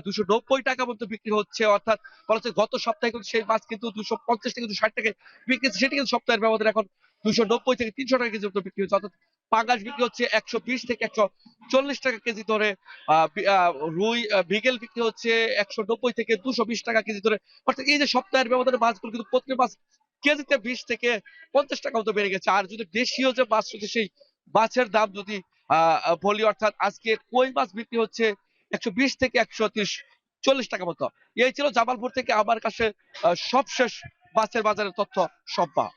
290 টাকা পর্যন্ত বিক্রি হচ্ছে, অর্থাৎ বলা হচ্ছে গত সপ্তাহে কিন্তু সেই মাছ কিন্তু 250 থেকে 260 টাকায় বিক্রি হচ্ছে, সেটি কিন্তু সপ্তাহের ব্যবধানে এখন 290 থেকে 300 টাকা কেজি পর্যন্ত বিক্রি হচ্ছে। অর্থাৎ পাঙ্গাস বিক্রি হচ্ছে 120 থেকে 140 টাকা কেজি ধরে, রুই মৃগেল বিক্রি হচ্ছে 190 থেকে 220 টাকা কেজি ধরে। অর্থাৎ এই যে সপ্তাহের ব্যবধানে মাছগুলো কিন্তু প্রত্যেক মাছ কেজিতে 20 থেকে 50 টাকা মতো বেড়ে গেছে। আর যদি দেশীয় যে মাছ রয়েছে সেই মাছের দাম যদি বলি, অর্থাৎ আজকে কই মাছ বিক্রি হচ্ছে 120 থেকে 130-40 টাকা মতো। এই ছিল জামালপুর থেকে আমার কাছে সবশেষ মাছের বাজারের তথ্য। সম্পা।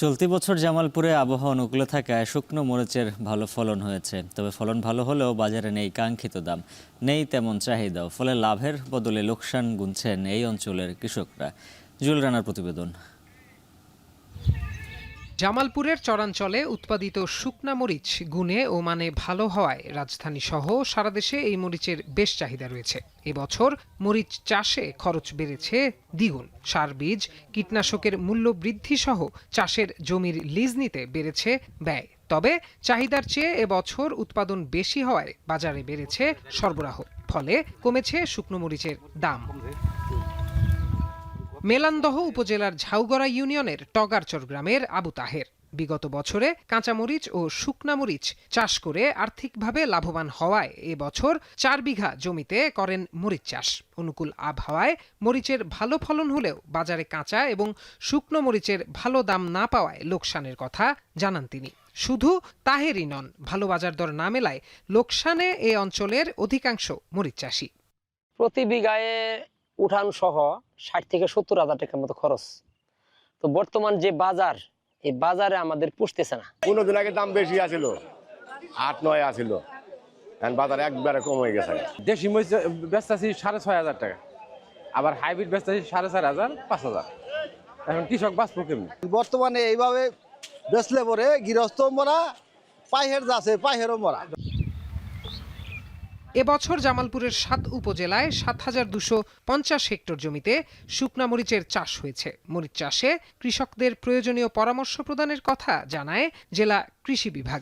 চলতি বছর জামালপুরে আবহাওয়া অনুকূলে থাকায় শুকনো মরিচের ভালো ফলন হয়েছে, তবে ফলন ভালো হলেও বাজারে নেই কাঙ্ক্ষিত দাম, নেই তেমন চাহিদাও, ফলে লাভের বদলে লোকসান গুনছেন এই অঞ্চলের কৃষকরা। জুয়েল রানার প্রতিবেদন। জামালপুরের চরাঞ্চলে উৎপাদিত শুকনা মরিচ গুণে ও মানে ভালো হওয়ায় রাজধানী সহ সারা দেশে এই মরিচের বেশ চাহিদা রয়েছে। এবছর মরিচ চাষে খরচ বেড়েছে দ্বিগুণ, সার, বীজ, কীটনাশকের মূল্য বৃদ্ধি সহ চাষের জমির লিজ নিতে বেড়েছে ব্যয়। তবে চাহিদার চেয়ে এবছর উৎপাদন বেশি হওয়ায় বাজারে বেড়েছে সরবরাহ, ফলে কমেছে শুকনো মরিচের দাম। মেলান্দহ উপজেলার ঝাউগড়া ইউনিয়নের টগারচর গ্রামের আবু তাহের বিগত বছরে কাঁচামরিচ ও শুকনা মরিচ চাষ করে আর্থিকভাবে লাভবান হওয়ায় এবছর 4 বিঘা জমিতে করেন মরিচ চাষ। অনুকূল আবহাওয়ায় মরিচের ভালো ফলন হলেও বাজারে কাঁচা এবং শুকনো মরিচের ভালো দাম না পাওয়ায় লোকসানের কথা জানান তিনি। শুধু তাহেরই নন, ভালো বাজার দর না মেলায় লোকসানে এ অঞ্চলের অধিকাংশ মরিচ চাষি। প্রতি বিঘায় উঠান সহ 60 থেকে 70 হাজার টাকার মতো খরচ। তো বর্তমান যে বাজার, এই বাজারে আমাদের পুষতেছে না। 15 দিন আগে দাম বেশি আছিল, 8-9 আছিল, এখন বাজার একবারে কম হয়ে গেছে। দেশি মরিচ বেচতেছি 6,500 টাকা, আবার হাইব্রিড বেচতেছি 4,500-5,000। এখন কৃষক বাঁচবো কেমনি? বর্তমানে এইভাবে বেচলে পরে গৃহস্থ মরা, পাইহের যাচ্ছে পাইহেরও মরা। এবছর জামালপুরের 7 উপজেলায় 7,250 হেক্টর জমিতে শুকনা মরিচের চাষ হয়েছে। মরিচ চাষে কৃষকদের প্রয়োজনীয় পরামর্শ প্রদানের কথা জানায় জেলা কৃষি বিভাগ।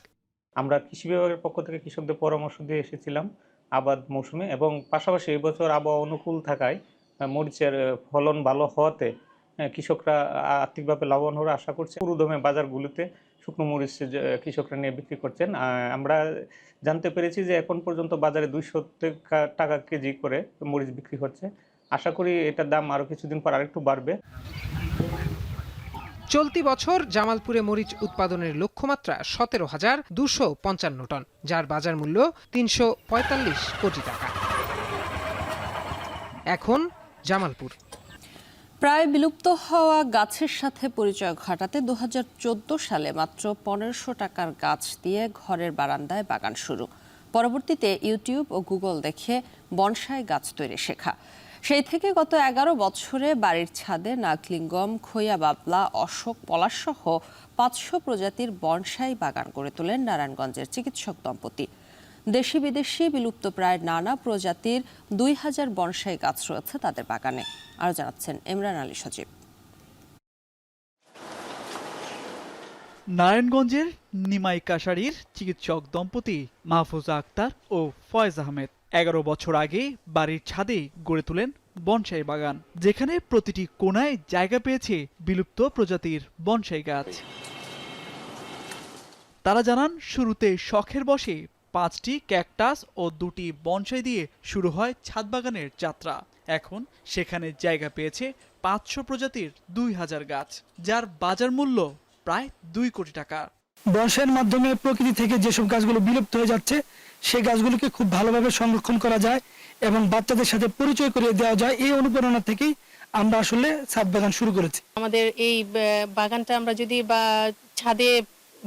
আমরা কৃষি বিভাগের পক্ষ থেকে কৃষকদের পরামর্শ দিয়ে এসেছিলাম আবাদ মৌসুমে, এবং পাশাপাশি এবছর আবহাওয়া অনুকূল থাকায় মরিচের ফলন ভালো হওয়াতে কৃষকরা আর্থিকভাবে লাভবান হওয়ার আশা করছে। পুরোদমে বাজারগুলোতে শুকনো মরিচ কৃষকরা নিয়ে বিক্রি করছেন। আমরা জানতে পেরেছি যে এখন পর্যন্ত বাজারে 200 টাকা কেজি করে মরিচ বিক্রি হচ্ছে। আশা করি এটার দাম আরও কিছুদিন পর আরেকটু বাড়বে। চলতি বছর জামালপুরে মরিচ উৎপাদনের লক্ষ্যমাত্রা 17,255 টন, যার বাজার মূল্য 345 কোটি টাকা। এখন জামালপুর। প্রায় বিলুপ্ত হওয়া গাছের সাথে পরিচয় ঘটাতে 2014 সালে মাত্র 1500 টাকার গাছ দিয়ে ঘরের বারান্দায় বাগান শুরু। পরবর্তীতে ইউটিউব ও গুগল দেখে বনসাই গাছ তৈরি শেখা। সেই থেকে গত 11 বছরে বাড়ির ছাদে নাগলিঙ্গম, খৈয়া বাবলা, অশোক, পলাশসহ 500 প্রজাতির বনসাই বাগান গড়ে তোলেন নারায়ণগঞ্জের চিকিৎসক দম্পতি। দেশি বিদেশি বিলুপ্ত প্রায় নানা প্রজাতির 2000 বনসাই গাছ রয়েছে তাদের বাগানে। আরও জানাচ্ছেন ইমরান আলী সজীব। নারায়ণগঞ্জের নিমাই কাশারির চিকিৎসক দম্পতি মাহফুজা আক্তার ও ফয়েজ আহমেদ 11 বছর আগে বাড়ির ছাদে গড়ে তোলেন বনসাই বাগান, যেখানে প্রতিটি কোণায় জায়গা পেয়েছে বিলুপ্ত প্রজাতির বনসাই গাছ। তারা জানান, শুরুতে শখের বশে 5টি ক্যাকটাস ও 2টি বনসাই দিয়ে শুরু হয় ছাদ বাগানের যাত্রা। এখন সেখানে জায়গা পেয়েছে 500 প্রজাতির 2000 গাছ, যার বাজার মূল্য প্রায় 2 কোটি টাকা। বনসাইয়ের মাধ্যমে প্রকৃতি থেকে যেসব গাছগুলো বিলুপ্ত হয়ে যাচ্ছে সেই গাছগুলোকে খুব ভালোভাবে সংরক্ষণ করা যায় এবং বাচ্চাদের সাথে পরিচয় করিয়ে দেওয়া যায়। এই অনুপ্রেরণা থেকেই আমরা আসলে ছাদ বাগান শুরু করেছি। আমাদের এই বাগানটা আমরা যদি ছাদে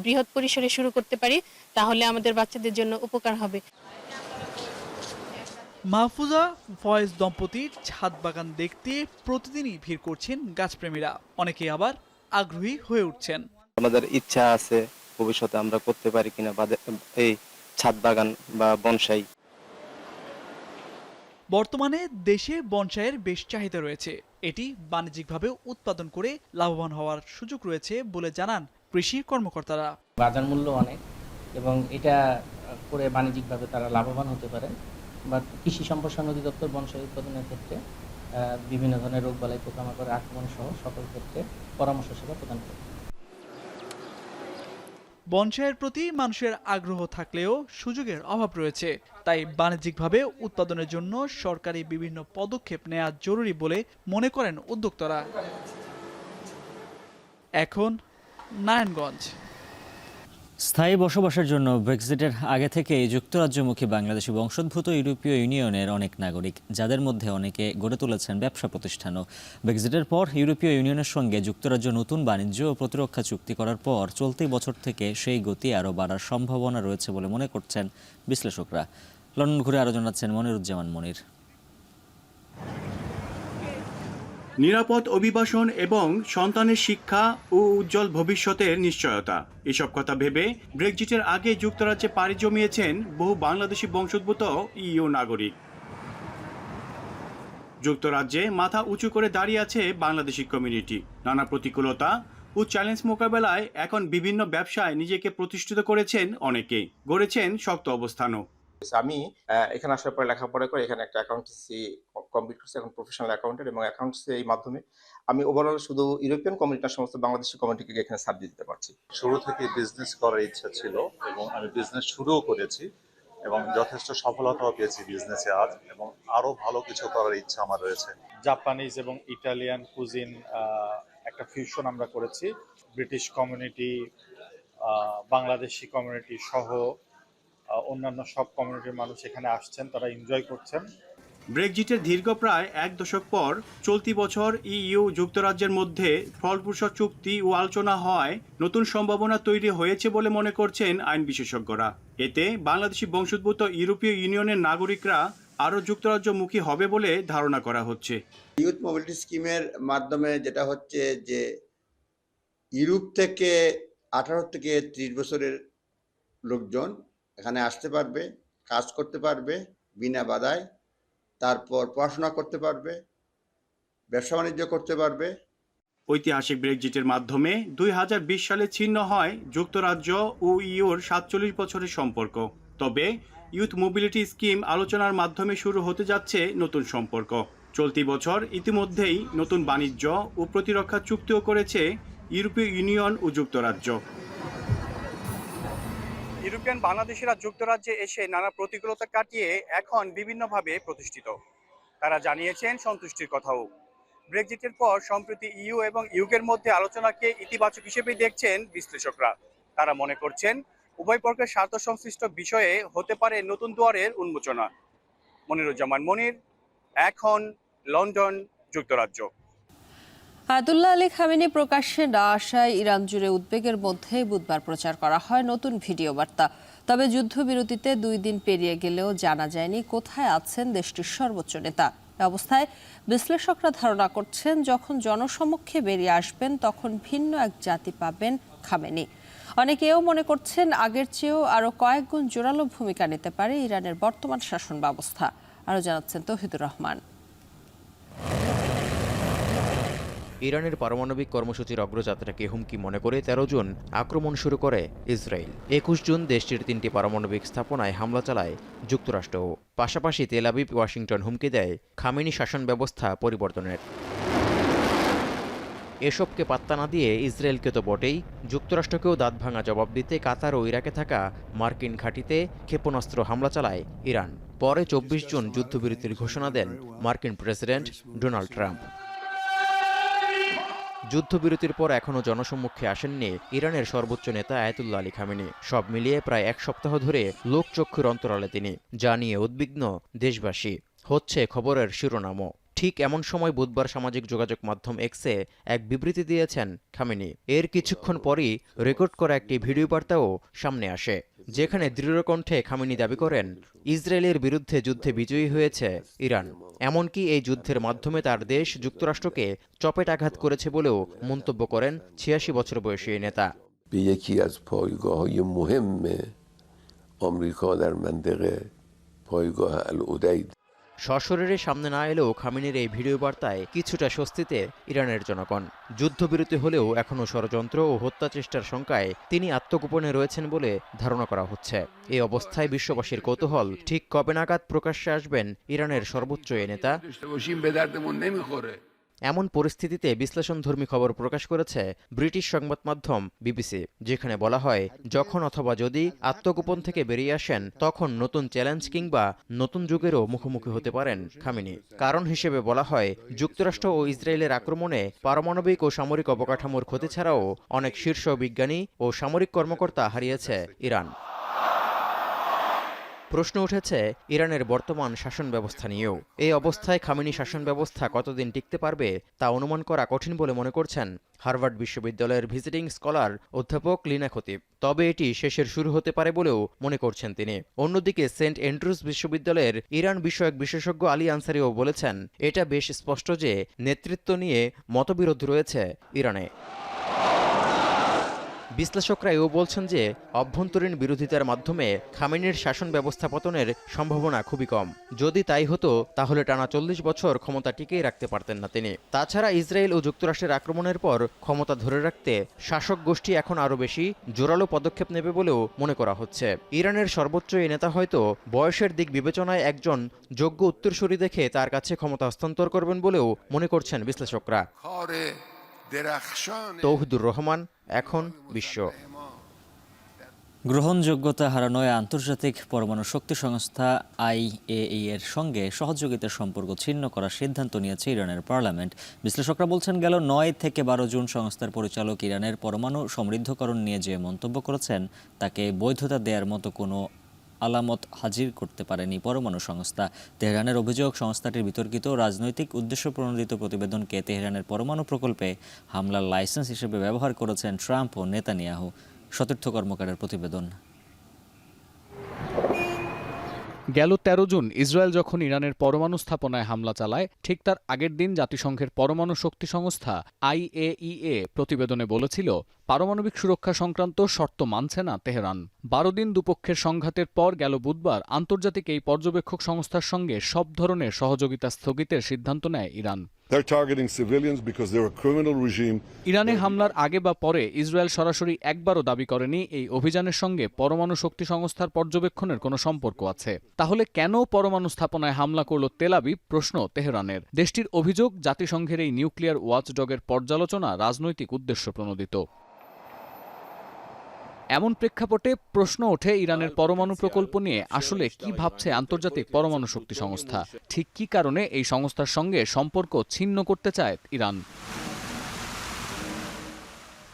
বৃহৎ পরিসরে শুরু করতে পারি তাহলে আমাদের বাচ্চাদের জন্য উপকার হবে। মাহফুজা ফয়েজ দম্পতির ছাদ বাগান দেখতে প্রতিদিনই ভিড় করছেন গাছপ্রেমীরা, অনেকে আবার আগ্রহী হয়ে উঠছেন। আমাদের ইচ্ছা আছে ভবিষ্যতে আমরা করতে পারি কিনা এই ছাদ বাগান বা বনসাই। বর্তমানে দেশে বনসাইয়ের বেশ চাহিদা রয়েছে। এটি বাণিজ্যিকভাবে উৎপাদন করে লাভবান হওয়ার সুযোগ রয়েছে বলে জানান কৃষি কর্মকর্তারা। বাজার মূল্য অনেক এবং এটা করে বাণিজ্যিকভাবে তারা লাভবান হতে পারে। বা কৃষি সম্প্রসারণ অধিদপ্তর বনসাই উৎপাদনের ক্ষেত্রে বিভিন্ন ধরনের রোগবালাই, পোকামাকড়ের আক্রমণ সহ সকল ক্ষেত্রে পরামর্শ সেবা প্রদান করে। বনসাইয়ের প্রতি মানুষের আগ্রহ থাকলেও সুযোগের অভাব রয়েছে, তাই বাণিজ্যিকভাবে উৎপাদনের জন্য সরকারি বিভিন্ন পদক্ষেপ নেওয়া জরুরি বলে মনে করেন উদ্যোক্তারা। এখন নারায়ণগঞ্জ। স্থায়ী বসবাসের জন্য ব্রেক্সিটের আগে থেকেই যুক্তরাজ্যমুখী বাংলাদেশি বংশোদ্ভূত ইউরোপীয় ইউনিয়নের অনেক নাগরিক, যাদের মধ্যে অনেকে গড়ে তুলেছেন ব্যবসা প্রতিষ্ঠানও। ব্রেক্সিটের পর ইউরোপীয় ইউনিয়নের সঙ্গে যুক্তরাজ্য নতুন বাণিজ্য ও প্রতিরক্ষা চুক্তি করার পর চলতি বছর থেকে সেই গতি আরও বাড়ার সম্ভাবনা রয়েছে বলে মনে করছেন বিশ্লেষকরা। লন্ডন ঘুরে আরও জানাচ্ছেন মনিরুজ্জামান মনির। নিরাপদ অভিবাসন এবং সন্তানের শিক্ষা ও উজ্জ্বল ভবিষ্যতের নিশ্চয়তা, এসব কথা ভেবে ব্রেক্সিটের আগে যুক্তরাজ্যে পাড়ি জমিয়েছেন বহু বাংলাদেশি বংশোদ্ভূত ইইউ নাগরিক। যুক্তরাজ্যে মাথা উঁচু করে দাঁড়িয়ে আছে বাংলাদেশি কমিউনিটি। নানা প্রতিকূলতা ও চ্যালেঞ্জ মোকাবেলায় এখন বিভিন্ন ব্যবসায় নিজেকে প্রতিষ্ঠিত করেছেন অনেকে, গড়েছেন শক্ত অবস্থানও। আমি এখানে আসার পরে লেখাপড়া করে এখানে একটা অ্যাকাউন্টেন্সি কমপ্লিট করছি, এখন প্রফেশনাল অ্যাকাউন্টেন্ট, এবং অ্যাকাউন্টসি এই মাধ্যমে আমি ওভারঅল শুধু ইউরোপিয়ান কমিউনিটির সমস্ত বাংলাদেশি কমিউনিটিকে এখানে সার্ভিস দিতে পারছি। শুরু থেকে বিজনেস করার ইচ্ছা ছিল এবং আমি বিজনেস শুরুও করেছি এবং যথেষ্ট সফলতাও পেয়েছি বিজনেসে আজ, এবং আরো ভালো কিছু করার ইচ্ছা আমার রয়েছে। জাপানিজ এবং ইটালিয়ান কুজিন একটা ফিউশন আমরা করেছি। ব্রিটিশ কমিউনিটি, বাংলাদেশি কমিউনিটি সহ অন্যান্য সব কমিউনিটির মানুষ এখানে আসছেন, তারা এনজয় করছেন। ব্রেক্সিটের দীর্ঘ প্রায় 1 দশক পর চলতি বছর ইইউ যুক্তরাজ্যের মধ্যে ফলপ্রসূ চুক্তি ও আলোচনা হওয়ায় নতুন সম্ভাবনা তৈরি হয়েছে বলে মনে করছেন আইন বিশেষজ্ঞরা। এতে বাংলাদেশি বংশোদ্ভূত ইউরোপীয় ইউনিয়নের নাগরিকরা আরও যুক্তরাজ্যমুখী হবে বলে ধারণা করা হচ্ছে। ইউথ মোবিলিটি স্কিমের মাধ্যমে যেটা হচ্ছে যে ইউরোপ থেকে 18 থেকে 30 বছরের লোকজন এখানে আসতে পারবে, কাজ করতে পারবে বিনা বাধায়, তারপর পড়াশোনা করতে পারবে, ব্যবসা বাণিজ্য করতে পারবে। ঐতিহাসিক ব্রেক্সিটের মাধ্যমে 2020 সালে ছিন্ন হয় যুক্তরাজ্য ও ইইউর 47 বছরের সম্পর্ক। তবে ইউথ মোবিলিটি স্কিম আলোচনার মাধ্যমে শুরু হতে যাচ্ছে নতুন সম্পর্ক। চলতি বছর ইতিমধ্যেই নতুন বাণিজ্য ও প্রতিরক্ষা চুক্তিও করেছে ইউরোপীয় ইউনিয়ন ও যুক্তরাজ্য। ইউরোপিয়ান বাংলাদেশিরা যুক্তরাজ্যে এসে নানা প্রতিকূলতা কাটিয়ে এখন বিভিন্নভাবে প্রতিষ্ঠিত। তারা জানিয়েছেন সন্তুষ্টির কথাও। ব্রেক্সিটের পর সম্প্রতি ইইউ এবং ইউকের মধ্যে আলোচনাকে ইতিবাচক হিসেবে দেখছেন বিশ্লেষকরা। তারা মনে করছেন উভয় পক্ষের স্বার্থ সংশ্লিষ্ট বিষয়ে হতে পারে নতুন দুয়ারের উন্মোচনা। মনিরুজ্জামান মনির, এখন, লন্ডন, যুক্তরাজ্য। আয়াতুল্লাহ আলী খামেনি প্রকাশ্যে না আসায় ইরান জুড়ে উদ্বেগের মধ্যে বুধবার প্রচার করা হয় নতুন ভিডিও বার্তা। তবে যুদ্ধবিরতিতে 2 দিন পেরিয়ে গেলেও জানা যায়নি কোথায় আছেন দেশটির সর্বোচ্চ নেতা। এ অবস্থায় বিশ্লেষকরা ধারণা করছেন যখন জনসমক্ষে বেরিয়ে আসবেন তখন ভিন্ন এক জাতি পাবেন খামেনি। অনেকেও মনে করছেন আগের চেয়েও আরও কয়েক গুণ জোরালো ভূমিকা নিতে পারে ইরানের বর্তমান শাসন ব্যবস্থা। আরও জানাচ্ছেন তৌহিদুর রহমান। ইরানের পারমাণবিক কর্মসূচির অগ্রযাত্রাকে হুমকি মনে করে 13 জুন আক্রমণ শুরু করে ইসরায়েল। 21 জুন দেশটির 3টি পারমাণবিক স্থাপনায় হামলা চালায় যুক্তরাষ্ট্রও। পাশাপাশি তেল আবিব, ওয়াশিংটন হুমকি দেয় খামেনি শাসন ব্যবস্থা পরিবর্তনের। এসবকে পাত্তা না দিয়ে ইসরায়েলকে তো বটেই, যুক্তরাষ্ট্রকেও দাঁত ভাঙা জবাব দিতে কাতার ও ইরাকে থাকা মার্কিন ঘাঁটিতে ক্ষেপণাস্ত্র হামলা চালায় ইরান। পরে 24 জুন যুদ্ধবিরতির ঘোষণা দেন মার্কিন প্রেসিডেন্ট ডোনাল্ড ট্রাম্প। যুদ্ধবিরতির পর এখনও জনসম্মুখে আসেননি ইরানের সর্বোচ্চ নেতা আয়াতুল্লাহ আলী খামেনি। সব মিলিয়ে প্রায় 1 সপ্তাহ ধরে লোকচক্ষুর অন্তরালে তিনি, যা নিয়ে উদ্বিগ্ন দেশবাসী। হচ্ছে খবরের শিরোনামও। ঠিক এমন সময় বুধবার সামাজিক যোগাযোগ মাধ্যম এক্সে এক বিবৃতি দিয়েছেন খামেনি। এর কিছুক্ষণ পরই রেকর্ড করা একটি ভিডিও বার্তাও সামনে আসে, যেখানে দৃঢ়কণ্ঠে খামেনি দাবি করেন ইসরায়েলের বিরুদ্ধে যুদ্ধে বিজয়ী হয়েছে ইরান। এমনকি এই যুদ্ধের মাধ্যমে তার দেশ যুক্তরাষ্ট্রকে চপেটাঘাত করেছে বলেও মন্তব্য করেন 86 বছর বয়সী এই নেতা। یکی از پایگاه‌های مهم آمریکا در منطقه پایگاه العدید সশরীরে সামনে না এলেও খামেনির এই ভিডিও বার্তায় কিছুটা স্বস্তিতে ইরানের জনগণ। যুদ্ধবিরতি হলেও এখনও ষড়যন্ত্র ও হত্যা চেষ্টার শঙ্কায় তিনি আত্মগোপনে রয়েছেন বলে ধারণা করা হচ্ছে। এই অবস্থায় বিশ্ববাসীর কৌতূহল, ঠিক কবে নাগাদ প্রকাশ্যে আসবেন ইরানের সর্বোচ্চ এই নেতা? এমন পরিস্থিতিতে বিশ্লেষণধর্মী খবর প্রকাশ করেছে ব্রিটিশ সংবাদ মাধ্যম বিবিসি, যেখানে বলা হয় যখন অথবা যদি আত্মগোপন থেকে বেরিয়ে আসেন তখন নতুন চ্যালেঞ্জ কিংবা নতুন যুগেরও মুখোমুখি হতে পারেন খামেনি। কারণ হিসেবে বলা হয় যুক্তরাষ্ট্র ও ইসরায়েলের আক্রমণে পারমাণবিক ও সামরিক অবকাঠামোর ক্ষতি ছাড়াও অনেক শীর্ষ বিজ্ঞানী ও সামরিক কর্মকর্তা হারিয়েছে ইরান। প্রশ্ন উঠেছে ইরানের বর্তমান শাসন ব্যবস্থা নিয়েও। এই অবস্থায় খামেনি শাসন ব্যবস্থা কতদিন টিকতে পারবে তা অনুমান করা কঠিন বলে মনে করছেন হার্ভার্ড বিশ্ববিদ্যালয়ের ভিজিটিং স্কলার অধ্যাপক লিনা খতিব। তবে এটি শেষের শুরু হতে পারে বলেও মনে করছেন তিনি। অন্যদিকে সেন্ট অ্যান্ড্রুজ বিশ্ববিদ্যালয়ের ইরান বিষয়ক বিশেষজ্ঞ আলী আনসারিও বলেছেন এটা বেশ স্পষ্ট যে নেতৃত্ব নিয়ে মতবিরোধ রয়েছে ইরানে। বিশ্লেষকরা এও বলছেন যে অভ্যন্তরীণ বিরোধিতার মাধ্যমে খামেনির শাসন ব্যবস্থা পতনের সম্ভাবনা খুবই কম। যদি তাই হতো তাহলে টানা 40 বছর ক্ষমতা টিকিয়ে রাখতে পারতেন না তিনি। তাছাড়া ইসরায়েল ও যুক্তরাষ্ট্রের আক্রমণের পর ক্ষমতা ধরে রাখতে শাসক গোষ্ঠী এখন আরও বেশি জোরালো পদক্ষেপ নেবে বলেও মনে করা হচ্ছে। ইরানের সর্বোচ্চ এই নেতা হয়তো বয়সের দিক বিবেচনায় একজন যোগ্য উত্তরসূরি দেখে তার কাছে ক্ষমতা হস্তান্তর করবেন বলেও মনে করছেন বিশ্লেষকরা। তৌহিদুর রহমান, এখন, বিশ্ব। গ্রহণযোগ্যতা হারানোয় আন্তর্জাতিক পরমাণু শক্তি সংস্থা IAEA এর সঙ্গে সহযোগিতার সম্পর্ক ছিন্ন করার সিদ্ধান্ত নিয়েছে ইরানের পার্লামেন্ট। বিশ্লেষকরা বলছেন গেল 9 থেকে 12 জুন সংস্থার পরিচালক ইরানের পরমাণু সমৃদ্ধকরণ নিয়ে যে মন্তব্য করেছেন তাকে বৈধতা দেওয়ার মতো কোনো আলামত হাজির করতে পারেনি পরমাণু সংস্থা। তেহরানের অভিযোগ সংস্থাটির বিতর্কিত রাজনৈতিক উদ্দেশ্য প্রণোদিত প্রতিবেদনকে তেহরানের পরমাণু প্রকল্পে হামলার লাইসেন্স হিসেবে ব্যবহার করেছেন ট্রাম্প ও নেতানিয়াহু। সতীর্থ কর্মকারের প্রতিবেদন। গেল 13 জুন ইসরায়েল যখন ইরানের পরমাণু স্থাপনায় হামলা চালায়, ঠিক তার আগের দিন জাতিসংঘের পরমাণু শক্তি সংস্থা IAEA প্রতিবেদনে বলেছিল পারমাণবিক সুরক্ষা সংক্রান্ত শর্ত মানছে না তেহরান। 12 দিন দুপক্ষের সংঘাতের পর গেল বুধবার আন্তর্জাতিক এই পর্যবেক্ষক সংস্থার সঙ্গে সব ধরনের সহযোগিতা স্থগিতের সিদ্ধান্ত নেয় Iran. They're targeting civilians because they're a criminal regime. ইরানে হামলার আগে বা পরে ইসরায়েল সরাসরি একবারও দাবি করেনি এই অভিযানের সঙ্গে পরমাণু শক্তি সংস্থার পর্যবেক্ষণের কোনো সম্পর্ক আছে। তাহলে কেন পরমাণু স্থাপনায় হামলা করল তেল আবিব, প্রশ্ন তেহরানের। দেশটির অভিযোগ, জাতিসংঘের এই নিউক্লিয়ার ওয়াচডগের পর্যালোচনা রাজনৈতিক উদ্দেশ্য প্রণোদিত। এমন প্রেক্ষাপটে প্রশ্ন ওঠে, ইরানের পরমাণু প্রকল্প নিয়ে আসলে কি ভাবছে আন্তর্জাতিক পরমাণু শক্তি সংস্থা? ঠিক কি কারণে এই সংস্থার সঙ্গে সম্পর্ক ছিন্ন করতে চায় ইরান?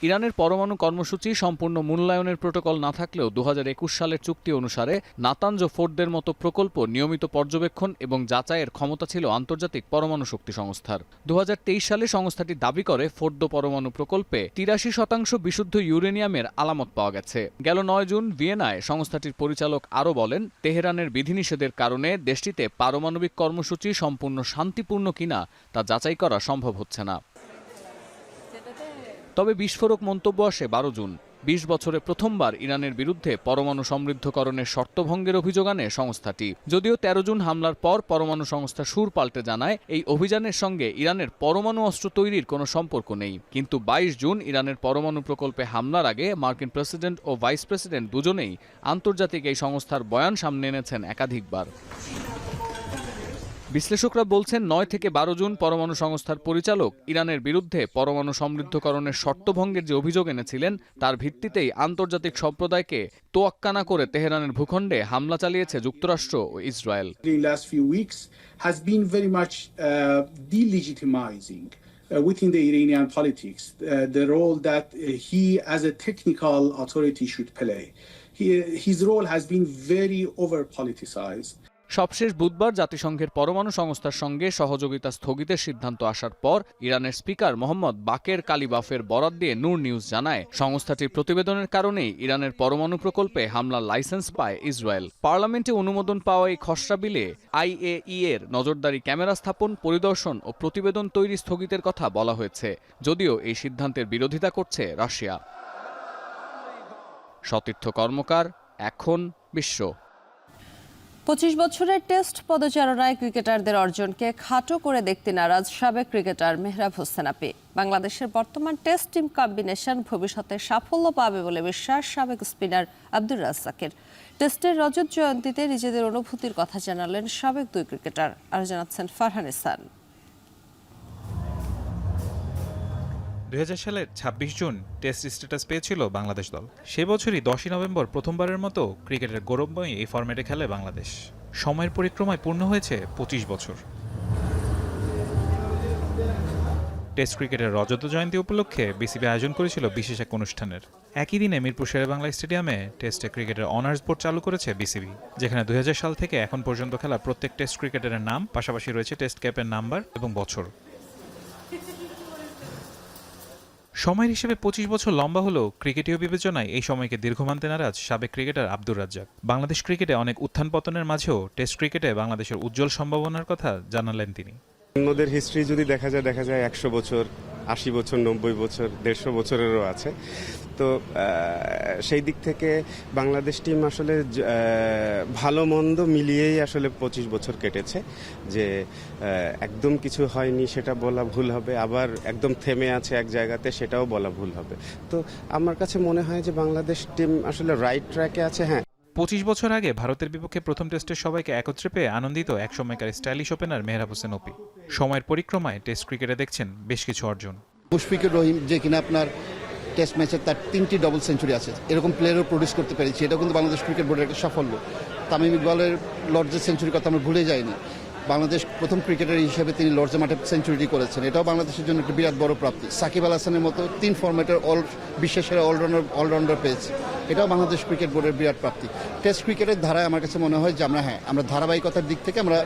ইরানের পরমাণু কর্মসূচি সম্পূর্ণ মূল্যায়নের প্রোটোকল না থাকলেও 2021 সালের চুক্তি অনুসারে নাতানজ ও ফোর্ডের মতো প্রকল্প নিয়মিত পর্যবেক্ষণ এবং যাচাইয়ের ক্ষমতা ছিল আন্তর্জাতিক পরমাণু শক্তি সংস্থার। 2023 সালে সংস্থাটি দাবি করে ফোর্দ পরমাণু প্রকল্পে 83% বিশুদ্ধ ইউরেনিয়ামের আলামত পাওয়া গেছে। গেল 9 জুন ভিয়েনায় সংস্থাটির পরিচালক আরও বলেন, তেহরানের বিধিনিষেধের কারণে দেশটিতে পারমাণবিক কর্মসূচি সম্পূর্ণ শান্তিপূর্ণ কিনা তা যাচাই করা সম্ভব হচ্ছে না। তবে বিস্ফোরক মন্তব্য আসে 12 জুন। 20 বছরে প্রথমবার ইরানের বিরুদ্ধে পরমাণু সমৃদ্ধকরণের শর্তভঙ্গের অভিযোগ আনে সংস্থাটি। যদিও 13 জুন হামলার পর পরমাণু সংস্থা সুর পাল্টে জানায় এই অভিযানের সঙ্গে ইরানের পরমাণু অস্ত্র তৈরির কোনো সম্পর্ক নেই। কিন্তু 22 জুন ইরানের পরমাণু প্রকল্পে হামলার আগে মার্কিন প্রেসিডেন্ট ও ভাইস প্রেসিডেন্ট দুজনেই আন্তর্জাতিক এই সংস্থার বয়ান সামনে এনেছেন একাধিকবার। বিশ্লেষকরা বলছেন 9 থেকে 12 জুন পরমাণু সংস্থার পরিচালক ইরানের বিরুদ্ধে পরমাণু সমৃদ্ধকরণের শর্তভঙ্গের যে অভিযোগ এনেছিলেন তার ভিত্তিতেই আন্তর্জাতিক সম্প্রদায়কে তোয়াক্কা না করে তেহরানের ভূখণ্ডে হামলা চালিয়েছে যুক্তরাষ্ট্র ও Israel. Within the Iranian politics, the role that he as a technical authority should play. His role has been very over-politicized. সবশেষ বুধবার জাতিসংঘের পরমাণু সংস্থার সঙ্গে সহযোগিতা স্থগিতের সিদ্ধান্ত আসার পর ইরানের স্পিকার মোহাম্মদ বাকের কালিবাফের বরাত দিয়ে নূর নিউজ জানায়, সংস্থাটির প্রতিবেদনের কারণেই ইরানের পরমাণু প্রকল্পে হামলার লাইসেন্স পায় ইসরায়েল। পার্লামেন্টে অনুমোদন পাওয়া এই খসড়া বিলে IAEA এর নজরদারি ক্যামেরা স্থাপন, পরিদর্শন ও প্রতিবেদন তৈরি স্থগিতের কথা বলা হয়েছে, যদিও এই সিদ্ধান্তের বিরোধিতা করছে রাশিয়া। সতীর্থ কর্মকার, এখন বিশ্ব। 25 বছরের টেস্ট পদচারণায় ক্রিকেটারদের অর্জনকে খাটো করে দেখতে নারাজ সাবেক ক্রিকেটার মেহরাব হোসেন আপি। বাংলাদেশের বর্তমান টেস্ট টিম কম্বিনেশন ভবিষ্যতে সাফল্য পাবে বলে বিশ্বাস সাবেক স্পিনার আব্দুর রাজ্জাকের। টেস্টের রজত জয়ন্তীতে নিজেদের অনুভূতির কথা জানালেন সাবেক দুই ক্রিকেটার। আর জানাচ্ছেন ফারহান ইহসান। 2000 সালের 26 জুন টেস্ট স্ট্যাটাস পেয়েছিল বাংলাদেশ দল। সে বছরই 10ই নভেম্বর প্রথমবারের মতো ক্রিকেটের গৌরবময়ী এই ফরম্যাটে খেলে বাংলাদেশ। সময়ের পরিক্রমায় পূর্ণ হয়েছে 25 বছর। টেস্ট ক্রিকেটের রজত জয়ন্তী উপলক্ষে বিসিবি আয়োজন করেছিল বিশেষ এক অনুষ্ঠানের। একই দিনে মিরপুর শেরেবাংলা স্টেডিয়ামে টেস্টে ক্রিকেটের অনার্স বোর্ড চালু করেছে বিসিবি, যেখানে 2000 সাল থেকে এখন পর্যন্ত খেলা প্রত্যেক টেস্ট ক্রিকেটারের নাম, পাশাপাশি রয়েছে টেস্ট ক্যাপের নাম্বার এবং বছর। সময়ের হিসেবে 25 বছর লম্বা হলেও ক্রিকেটীয় বিবেচনায় এই সময়কে দীর্ঘ মানতে নারাজ সাবেক ক্রিকেটার আব্দুর রাজ্জাক। বাংলাদেশ ক্রিকেটে অনেক উত্থান পতনের মাঝেও টেস্ট ক্রিকেটে বাংলাদেশের উজ্জ্বল সম্ভাবনার কথা জানালেন তিনি। অন্যদের হিস্ট্রি যদি দেখা যায় 100 বছর, 80 বছর, 90 বছর, 150 বছরেরও আছে। তো সেই দিক থেকে বাংলাদেশ টিম আসলে ভালো মন্দ মিলিয়েই আসলে 25 বছর কেটেছে। যে একদম কিছু হয়নি সেটা বলা ভুল হবে, আবার একদম থেমে আছে এক জায়গাতে সেটাও বলা ভুল হবে। তো আমার কাছে মনে হয় যে বাংলাদেশ টিম আসলে রাইট ট্র্যাকে আছে। হ্যাঁ, 25 বছর আগে ভারতের বিপক্ষে প্রথম টেস্টের সবাইকে একত্রে পেয়ে আনন্দিত এক সময়কার স্টাইলিশ ওপেনার মেহরাব হোসেন অপি। সময়ের পরিক্রমায় টেস্ট ক্রিকেটে দেখছেন বেশ কিছু অর্জন। মুশফিকুর রহিম, যে কিনা আপনার টেস্ট ম্যাচে তার 3টি ডাবল সেঞ্চুরি আছে, এরকম প্লেয়ারও প্রডিউস করতে পেরেছি, এটাও কিন্তু বাংলাদেশ ক্রিকেট বোর্ডের একটা সাফল্য। তামিম ইকবালের লর্ডসের সেঞ্চুরির কথা আমরা ভুলে যাইনি। বাংলাদেশ প্রথম ক্রিকেটার হিসেবে তিনি লর্ডসের মাঠে সেঞ্চুরিটি করেছেন, এটাও বাংলাদেশের জন্য একটা বিরাট বড় প্রাপ্তি। সাকিব আল হাসানের মতো 3 ফরম্যাটের বিশ্বের সেরা অলরাউন্ডার পেয়েছে, এটাও বাংলাদেশ ক্রিকেট বোর্ডের বিরাট প্রাপ্তি। টেস্ট ক্রিকেটের ধারায় আমার কাছে মনে হয় যে আমরা ধারাবাহিকতার দিক থেকে আমরা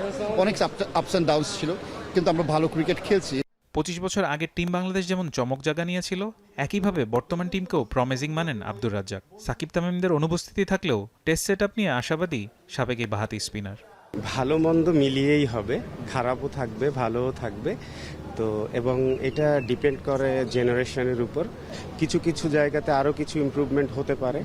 অনেক আপস অ্যান্ড ডাউনস ছিল, কিন্তু আমরা ভালো ক্রিকেট খেলছি। 25 বছর আগের টিম বাংলাদেশ যেমন চমক জাগা নিয়েছিল, একইভাবে বর্তমান টিমকেও প্রমিজিং মানেন আব্দুর রাজ্জাক। সাকিব তামিমদের অনুপস্থিতি থাকলেও টেস্ট সেটআপ নিয়ে আশাবাদী সাবেক এই বাহাতি স্পিনার। ভালো মন্দ মিলিয়েই হবে, খারাপও থাকবে, ভালোও থাকবে। তো এবং এটা ডিপেন্ড করে জেনারেশনের উপর। কিছু কিছু জায়গাতে আরও কিছু ইমপ্রুভমেন্ট হতে পারে,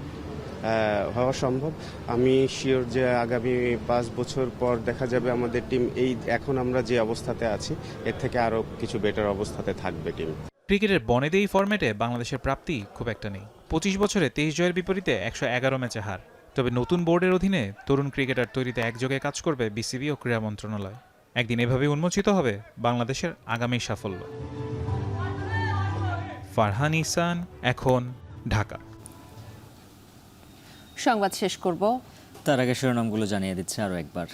হওয়া সম্ভব। আমি শিওর যে আগামী 5 বছর পর দেখা যাবে আমাদের টিম এই এখন আমরা যে অবস্থাতে আছি এর থেকে আরও কিছু বেটার অবস্থাতে থাকবে টিম। ক্রিকেটের বনেদে এই ফরম্যাটে বাংলাদেশের প্রাপ্তি খুব একটা নেই। 25 বছরে 23 জয়ের বিপরীতে 111 ম্যাচে হার। তবে নতুন বোর্ডের অধীনে তরুণ ক্রিকেটার তৈরিতে একযোগে কাজ করবে বিসিবি ও ক্রীড়া মন্ত্রণালয়। একদিন এভাবেই উন্মোচিত হবে বাংলাদেশের আগামী সাফল্য। ফারহান ইহসান, এখন, ঢাকা। সংবাদ শেষ করব, তার আগে শিরোনামগুলো জানিয়ে দিচ্ছে আরও একবার।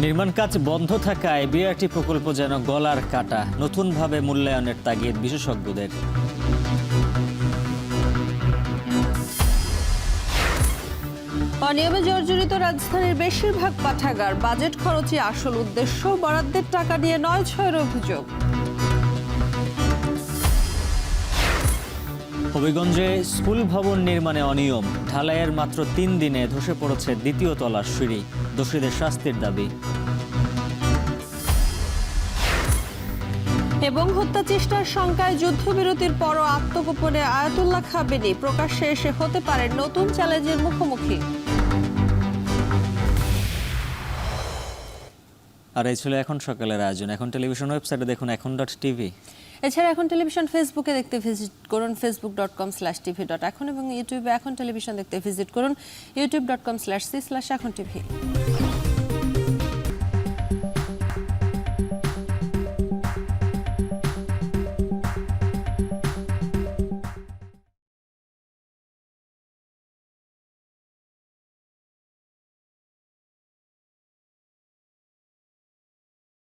নির্মাণ কাজ বন্ধ থাকায় বিআরটি প্রকল্প যেন গলার কাটা, নতুনভাবে মূল্যায়নের তাগিদ বিশেষজ্ঞদের। অনিয়মে জর্জরিত রাজধানীর বেশিরভাগ পাঠাগার, বাজেট খরচই আসল উদ্দেশ্য, বরাদ্দের টাকা নিয়ে 9-6 অভিযোগ। হবিগঞ্জে স্কুল ভবন নির্মাণে অনিয়ম, ঢালাইয়ের মাত্র 3 দিনে ধসে পড়েছে দ্বিতীয় তলার সিঁড়ি, দোষীদের শাস্তির দাবি। এবং হত্যা চেষ্টার শঙ্কায় যুদ্ধবিরতির পরও আত্মগোপনে আয়াতুল্লাহ খামেনি প্রকাশ্যে এসে হতে পারে নতুন চ্যালেঞ্জের মুখোমুখি। আর এই ছিল এখন সকালের আয়োজন। এখন টেলিভিশন ওয়েবসাইটে দেখুন এখন.tv। এছাড়া এখন টেলিভিশন ফেসবুকে দেখতে ভিজিট করুন facebook.com/tv.এখন এবং ইউটিউবে এখন টেলিভিশন দেখতে ভিজিট করুন youtube.com/c/echontv।